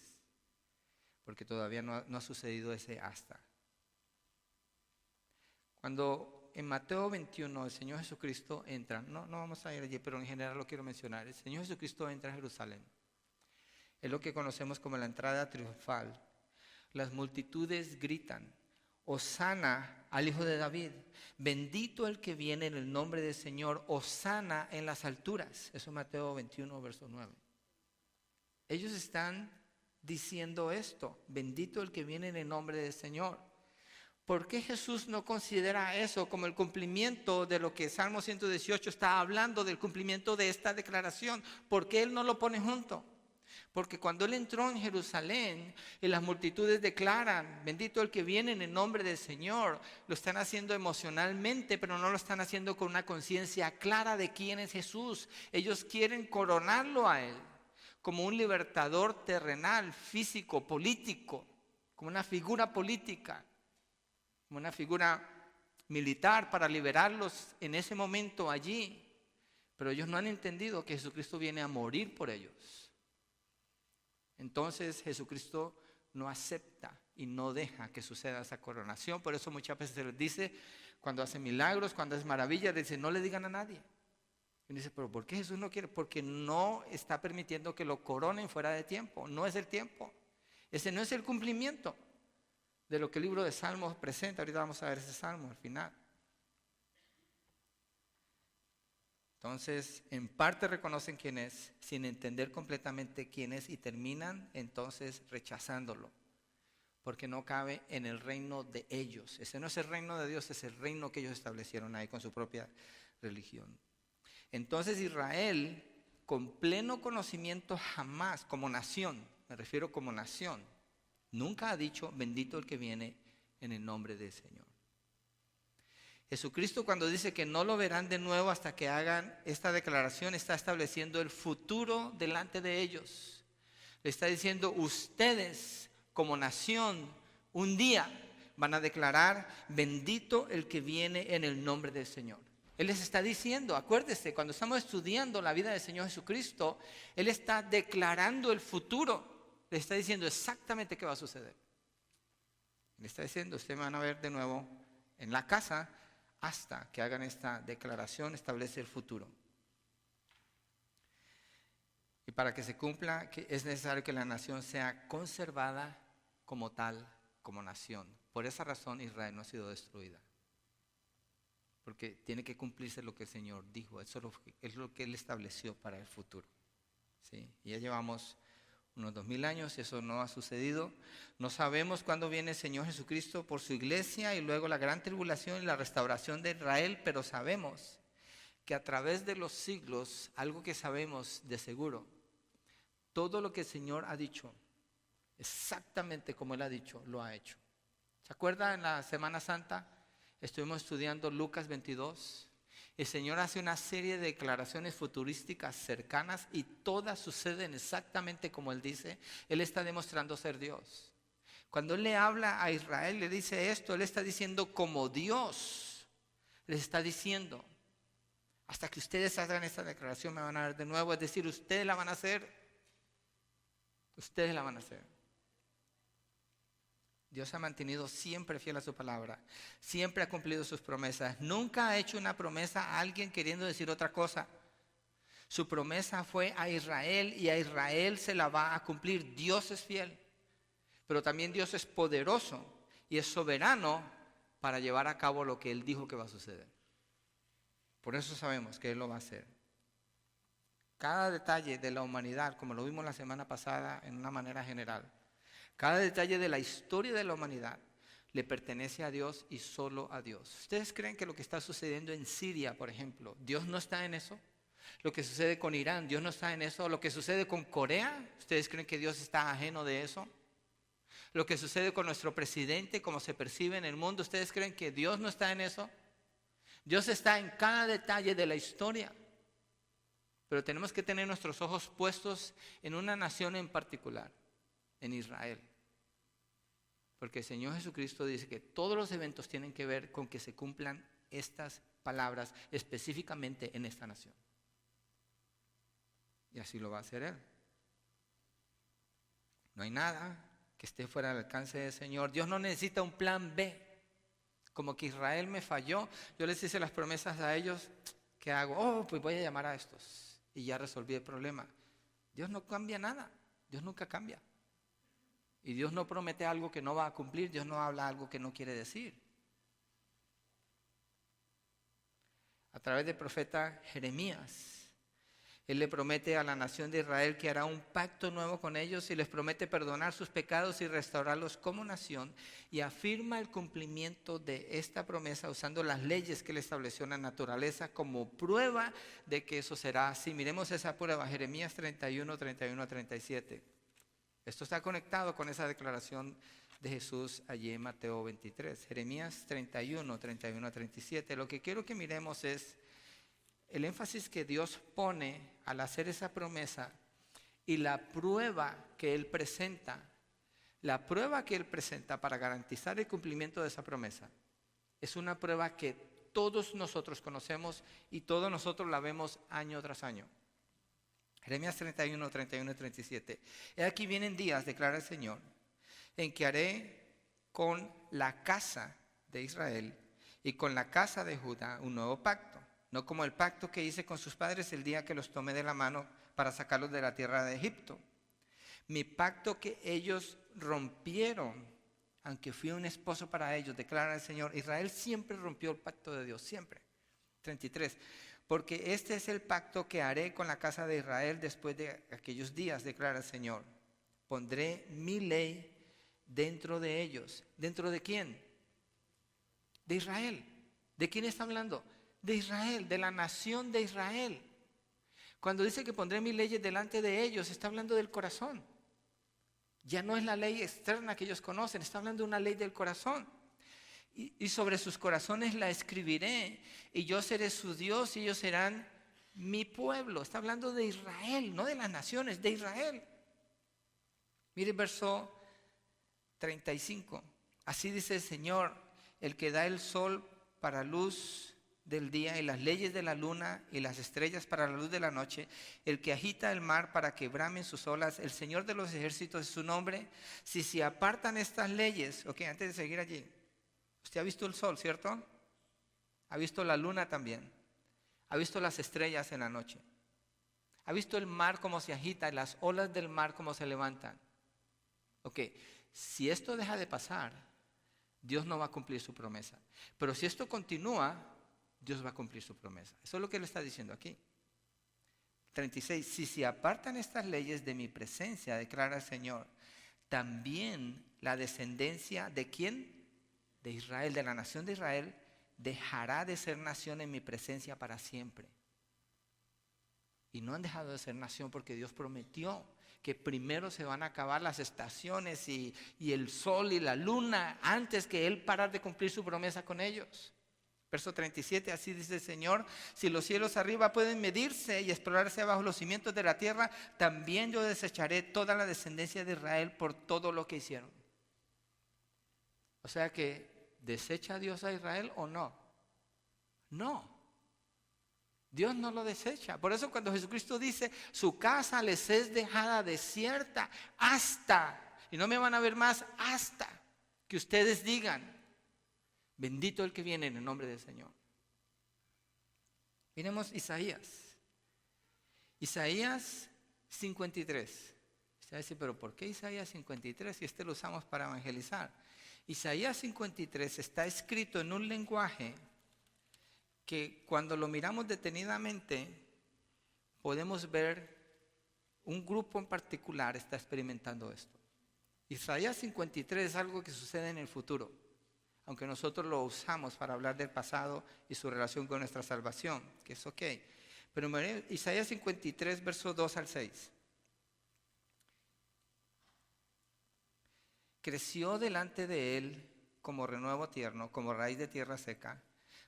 S1: porque todavía no ha sucedido ese hasta. Cuando en Mateo 21 el Señor Jesucristo entra, no vamos a ir allí, pero en general lo quiero mencionar, el Señor Jesucristo entra a Jerusalén. Es lo que conocemos como la entrada triunfal. Las multitudes gritan, Hosana al Hijo de David, bendito el que viene en el nombre del Señor, Hosana en las alturas. Eso es Mateo 21, verso 9. Ellos están diciendo esto, bendito el que viene en el nombre del Señor. ¿Por qué Jesús no considera eso como el cumplimiento de lo que Salmo 118 está hablando, del cumplimiento de esta declaración? ¿Por qué Él no lo pone junto? Porque cuando Él entró en Jerusalén y las multitudes declaran, bendito el que viene en el nombre del Señor, lo están haciendo emocionalmente, pero no lo están haciendo con una conciencia clara de quién es Jesús. Ellos quieren coronarlo a Él como un libertador terrenal, físico, político, como una figura política, como una figura militar para liberarlos en ese momento allí. Pero ellos no han entendido que Jesucristo viene a morir por ellos. Entonces Jesucristo no acepta y no deja que suceda esa coronación. Por eso muchas veces se les dice, cuando hace milagros, cuando hace maravillas, dice, no le digan a nadie. Y dice, pero ¿por qué Jesús no quiere? Porque no está permitiendo que lo coronen fuera de tiempo. No es el tiempo. Ese no es el cumplimiento de lo que el libro de Salmos presenta. Ahorita vamos a ver ese Salmo al final. Entonces, en parte reconocen quién es, sin entender completamente quién es, y terminan entonces rechazándolo, porque no cabe en el reino de ellos. Ese no es el reino de Dios, es el reino que ellos establecieron ahí con su propia religión. Entonces Israel, con pleno conocimiento jamás, como nación, me refiero como nación, nunca ha dicho, bendito el que viene en el nombre del Señor. Jesucristo, cuando dice que no lo verán de nuevo hasta que hagan esta declaración, está estableciendo el futuro delante de ellos. Le está diciendo, ustedes como nación un día van a declarar, bendito el que viene en el nombre del Señor. Él les está diciendo, acuérdese, cuando estamos estudiando la vida del Señor Jesucristo, Él está declarando el futuro. Le está diciendo exactamente qué va a suceder. Le está diciendo, ustedes me van a ver de nuevo en la casa hasta que hagan esta declaración, establece el futuro. Y para que se cumpla, es necesario que la nación sea conservada como tal, como nación. Por esa razón Israel no ha sido destruida. Porque tiene que cumplirse lo que el Señor dijo. Eso es lo que Él estableció para el futuro. ¿Sí? Y ya llevamos unos 2000 años, eso no ha sucedido. No sabemos cuándo viene el Señor Jesucristo por su iglesia y luego la gran tribulación y la restauración de Israel, pero sabemos que a través de los siglos, algo que sabemos de seguro, todo lo que el Señor ha dicho, exactamente como Él ha dicho, lo ha hecho. ¿Se acuerda en la Semana Santa? Estuvimos estudiando Lucas 22. El Señor hace una serie de declaraciones futurísticas cercanas y todas suceden exactamente como Él dice. Él está demostrando ser Dios. Cuando Él le habla a Israel, le dice esto, Él está diciendo como Dios. Les está diciendo, hasta que ustedes hagan esta declaración me van a ver de nuevo. Es decir, ustedes la van a hacer. Ustedes la van a hacer. Dios ha mantenido siempre fiel a su palabra, siempre ha cumplido sus promesas, nunca ha hecho una promesa a alguien queriendo decir otra cosa. Su promesa fue a Israel y a Israel se la va a cumplir. Dios es fiel, pero también Dios es poderoso y es soberano para llevar a cabo lo que Él dijo que va a suceder. Por eso sabemos que Él lo va a hacer. Cada detalle de la humanidad, como lo vimos la semana pasada en una manera general, cada detalle de la historia de la humanidad le pertenece a Dios y solo a Dios. ¿Ustedes creen que lo que está sucediendo en Siria, por ejemplo, Dios no está en eso? Lo que sucede con Irán, Dios no está en eso. Lo que sucede con Corea, ¿ustedes creen que Dios está ajeno de eso? Lo que sucede con nuestro presidente, como se percibe en el mundo, ¿ustedes creen que Dios no está en eso? Dios está en cada detalle de la historia. Pero tenemos que tener nuestros ojos puestos en una nación en particular, en Israel. Porque el Señor Jesucristo dice que todos los eventos tienen que ver con que se cumplan estas palabras específicamente en esta nación. Y así lo va a hacer Él. No hay nada que esté fuera del alcance del Señor. Dios no necesita un plan B. Como que Israel me falló, yo les hice las promesas a ellos, ¿qué hago? Oh, pues voy a llamar a estos y ya resolví el problema. Dios no cambia nada, Dios nunca cambia. Y Dios no promete algo que no va a cumplir, Dios no habla algo que no quiere decir. A través del profeta Jeremías, Él le promete a la nación de Israel que hará un pacto nuevo con ellos y les promete perdonar sus pecados y restaurarlos como nación, y afirma el cumplimiento de esta promesa usando las leyes que Él estableció en la naturaleza como prueba de que eso será así. Miremos esa prueba, Jeremías 31, 31 a 37. Esto está conectado con esa declaración de Jesús allí en Mateo 23. Jeremías 31, 31 a 37. Lo que quiero que miremos es el énfasis que Dios pone al hacer esa promesa y la prueba que Él presenta. La prueba que Él presenta para garantizar el cumplimiento de esa promesa es una prueba que todos nosotros conocemos y todos nosotros la vemos año tras año. Jeremías 31, 31 y 37. He aquí vienen días, declara el Señor, en que haré con la casa de Israel y con la casa de Judá un nuevo pacto. No como el pacto que hice con sus padres el día que los tomé de la mano para sacarlos de la tierra de Egipto. Mi pacto que ellos rompieron, aunque fui un esposo para ellos, declara el Señor. Israel siempre rompió el pacto de Dios, siempre. 33. Porque este es el pacto que haré con la casa de Israel después de aquellos días, declara el Señor. Pondré mi ley dentro de ellos. ¿Dentro de quién? De Israel. ¿De quién está hablando? De Israel, de la nación de Israel. Cuando dice que pondré mis leyes delante de ellos, está hablando del corazón. Ya no es la ley externa que ellos conocen, está hablando de una ley del corazón. Y sobre sus corazones la escribiré, y yo seré su Dios y ellos serán mi pueblo. Está hablando de Israel, no de las naciones, de Israel. Mire el verso 35. Así dice el Señor, el que da el sol para luz del día y las leyes de la luna y las estrellas para la luz de la noche, el que agita el mar para que bramen sus olas, el Señor de los ejércitos es su nombre. Si se apartan estas leyes, ok, antes de seguir allí, usted ha visto el sol, ¿cierto? Ha visto la luna también, ha visto las estrellas en la noche, ha visto el mar cómo se agita, las olas del mar cómo se levantan. Ok, si esto deja de pasar, Dios no va a cumplir su promesa, pero si esto continúa, Dios va a cumplir su promesa. Eso es lo que Él está diciendo aquí. 36. Si se apartan estas leyes de mi presencia, declara el Señor, también la descendencia de ¿quién? De Israel, de la nación de Israel, dejará de ser nación en mi presencia para siempre. Y no han dejado de ser nación porque Dios prometió que primero se van a acabar las estaciones y el sol y la luna antes que Él parar de cumplir su promesa con ellos. Verso 37, así dice el Señor, si los cielos arriba pueden medirse y explorarse bajo los cimientos de la tierra, también yo desecharé toda la descendencia de Israel por todo lo que hicieron. O sea que, ¿desecha Dios a Israel o no? No. Dios no lo desecha. Por eso cuando Jesucristo dice, su casa les es dejada desierta hasta, y no me van a ver más hasta que ustedes digan, bendito el que viene en el nombre del Señor. Miremos Isaías. Isaías 53. Usted va a decir, pero ¿por qué Isaías 53? Si lo usamos para evangelizar. Isaías 53 está escrito en un lenguaje que cuando lo miramos detenidamente podemos ver un grupo en particular está experimentando esto. Isaías 53 es algo que sucede en el futuro, aunque nosotros lo usamos para hablar del pasado y su relación con nuestra salvación, que es ok. Pero Isaías 53, versos 2 al 6. Creció delante de él como renuevo tierno, como raíz de tierra seca.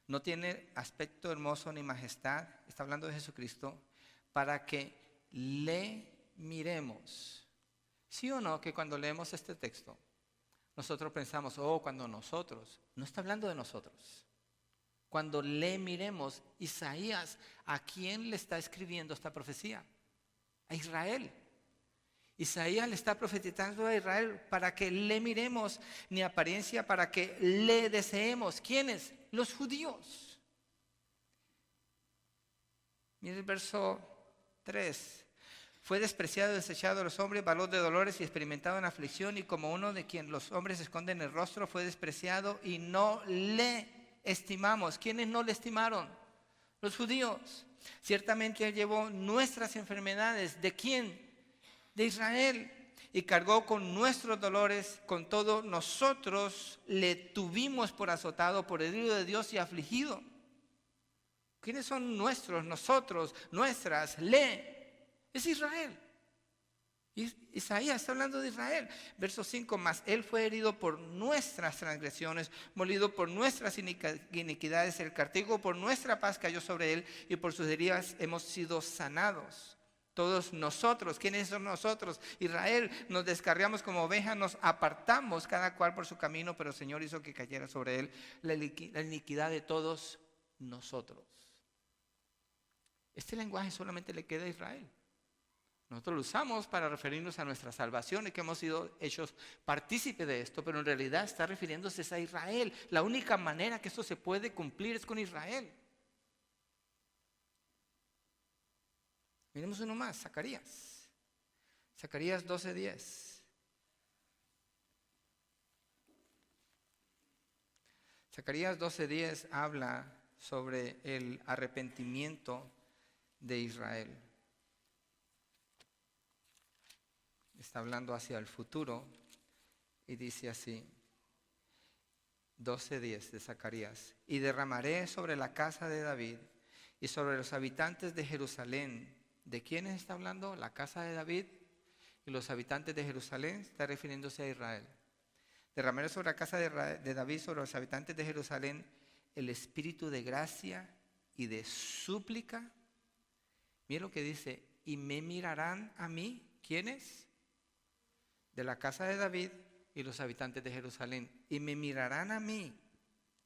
S1: No tiene aspecto hermoso ni majestad, está hablando de Jesucristo, para que le miremos. ¿Sí o no que cuando leemos este texto, nosotros pensamos, cuando nosotros, no está hablando de nosotros. Cuando le miremos, Isaías, ¿a quién le está escribiendo esta profecía? A Israel. Isaías le está profetizando a Israel para que le miremos, ni apariencia para que le deseemos. ¿Quiénes? Los judíos. Mira el verso 3. Fue despreciado y desechado de los hombres, valor de dolores y experimentado en aflicción, y como uno de quien los hombres esconden el rostro, fue despreciado y no le estimamos. ¿Quiénes no le estimaron? Los judíos. Ciertamente él llevó nuestras enfermedades. ¿De quién? De Israel. Y cargó con nuestros dolores, con todo nosotros le tuvimos por azotado, por herido de Dios y afligido. ¿Quiénes son nuestros, nosotros, nuestras? Es Israel. Isaías está hablando de Israel. Verso 5, mas él fue herido por nuestras transgresiones, molido por nuestras iniquidades, el castigo por nuestra paz cayó sobre él, y por sus heridas hemos sido sanados. Todos nosotros, ¿quiénes son nosotros? Israel, nos descarriamos como ovejas, nos apartamos cada cual por su camino, pero el Señor hizo que cayera sobre él la iniquidad de todos nosotros. Este lenguaje solamente le queda a Israel. Nosotros lo usamos para referirnos a nuestra salvación y que hemos sido hechos partícipes de esto, pero en realidad está refiriéndose a Israel. La única manera que esto se puede cumplir es con Israel. Miremos uno más, Zacarías. Zacarías 12:10. Zacarías 12:10 habla sobre el arrepentimiento de Israel. Está hablando hacia el futuro y dice así, 12:10 de Zacarías: y derramaré sobre la casa de David y sobre los habitantes de Jerusalén. ¿De quiénes está hablando? La casa de David y los habitantes de Jerusalén, está refiriéndose a Israel. Derramaré sobre la casa de David, sobre los habitantes de Jerusalén, el espíritu de gracia y de súplica. Mira lo que dice, y me mirarán a mí, ¿quiénes? De la casa de David y los habitantes de Jerusalén. Y me mirarán a mí,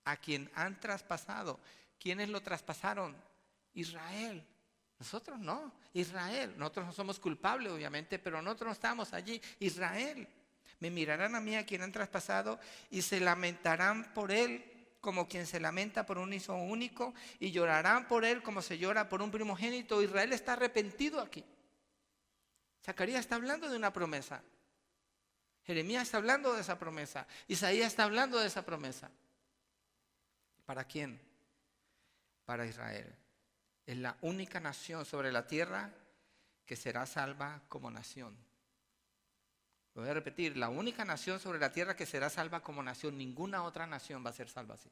S1: a quien han traspasado. ¿Quiénes lo traspasaron? Israel. Nosotros no, Israel. Nosotros no somos culpables, obviamente, pero nosotros no estamos allí. Israel. Me mirarán a mí, a quien han traspasado, y se lamentarán por él como quien se lamenta por un hijo único, y llorarán por él como se llora por un primogénito. Israel está arrepentido aquí. Zacarías está hablando de una promesa. Jeremías está hablando de esa promesa. Isaías está hablando de esa promesa. ¿Para quién? Para Israel. Es la única nación sobre la tierra que será salva como nación. Lo voy a repetir, la única nación sobre la tierra que será salva como nación. Ninguna otra nación va a ser salva así.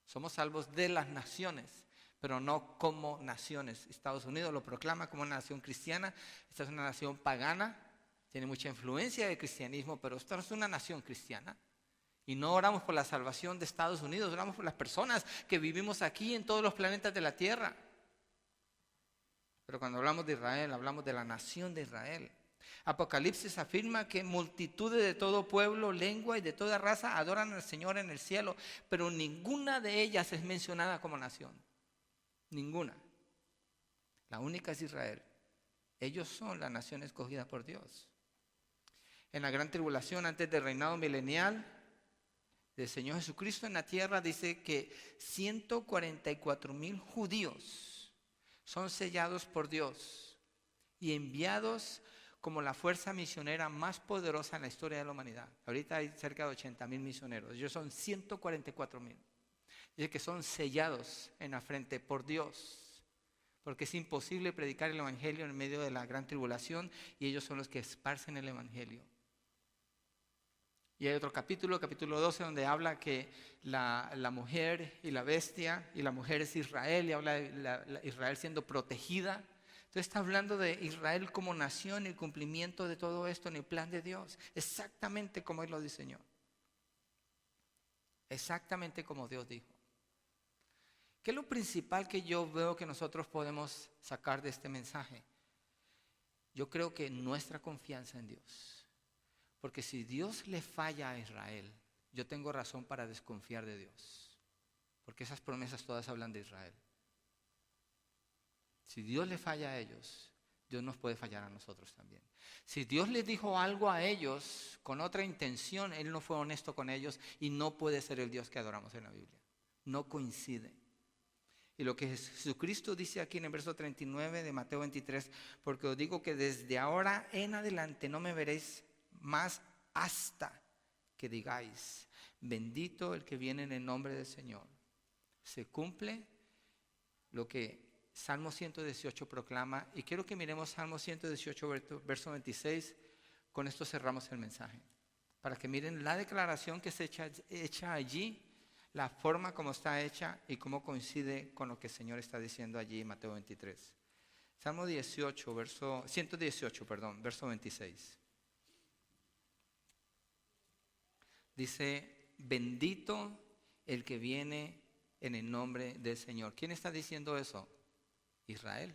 S1: Somos salvos de las naciones, pero no como naciones. Estados Unidos lo proclama como una nación cristiana. Esta es una nación pagana, tiene mucha influencia del cristianismo, pero esta no es una nación cristiana. Y no oramos por la salvación de Estados Unidos, oramos por las personas que vivimos aquí en todos los planetas de la tierra. Pero cuando hablamos de Israel, hablamos de la nación de Israel. Apocalipsis afirma que multitudes de todo pueblo, lengua y de toda raza adoran al Señor en el cielo, pero ninguna de ellas es mencionada como nación. Ninguna. La única es Israel. Ellos son la nación escogida por Dios. En la gran tribulación, antes del reinado milenial del Señor Jesucristo en la tierra, dice que 144,000 judíos son sellados por Dios y enviados como la fuerza misionera más poderosa en la historia de la humanidad. Ahorita hay cerca de 80,000 misioneros. Ellos son 144,000. Dice que son sellados en la frente por Dios, porque es imposible predicar el evangelio en medio de la gran tribulación, y ellos son los que esparcen el evangelio. Y hay otro capítulo, capítulo 12, donde habla que la mujer y la bestia, y la mujer es Israel, y habla de Israel siendo protegida. Entonces está hablando de Israel como nación y el cumplimiento de todo esto en el plan de Dios, exactamente como Él lo diseñó. Exactamente como Dios dijo. ¿Qué es lo principal que yo veo que nosotros podemos sacar de este mensaje? Yo creo que nuestra confianza en Dios. Porque si Dios le falla a Israel, yo tengo razón para desconfiar de Dios. Porque esas promesas todas hablan de Israel. Si Dios le falla a ellos, Dios nos puede fallar a nosotros también. Si Dios les dijo algo a ellos con otra intención, Él no fue honesto con ellos y no puede ser el Dios que adoramos en la Biblia. No coincide. Y lo que Jesucristo dice aquí en el verso 39 de Mateo 23, porque os digo que desde ahora en adelante no me veréis más hasta que digáis, bendito el que viene en el nombre del Señor. Se cumple lo que Salmo 118 proclama, y quiero que miremos Salmo 118 verso 26. Con esto cerramos el mensaje, para que miren la declaración que se hecha allí, la forma como está hecha y cómo coincide con lo que el Señor está diciendo allí en Mateo 23. Salmo 118, verso 26. Dice, bendito el que viene en el nombre del Señor. ¿Quién está diciendo eso? Israel.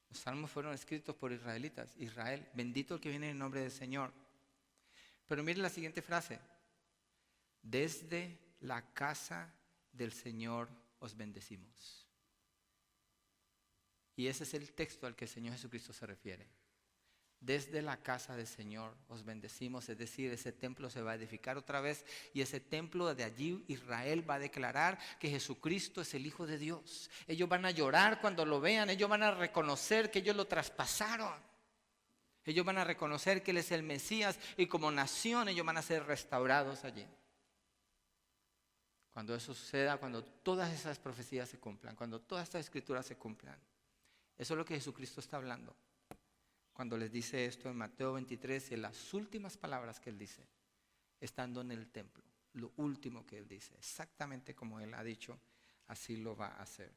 S1: Los salmos fueron escritos por israelitas. Israel, bendito el que viene en el nombre del Señor. Pero mire la siguiente frase. Desde la casa del Señor os bendecimos. Y ese es el texto al que el Señor Jesucristo se refiere. Desde la casa del Señor os bendecimos, es decir, ese templo se va a edificar otra vez, y ese templo de allí Israel va a declarar que Jesucristo es el Hijo de Dios. Ellos van a llorar cuando lo vean, ellos van a reconocer que ellos lo traspasaron. Ellos van a reconocer que Él es el Mesías, y como nación ellos van a ser restaurados allí. Cuando eso suceda, cuando todas esas profecías se cumplan, cuando todas estas escrituras se cumplan. Eso es lo que Jesucristo está hablando cuando les dice esto en Mateo 23, y en las últimas palabras que Él dice, estando en el templo, lo último que Él dice, exactamente como Él ha dicho, así lo va a hacer.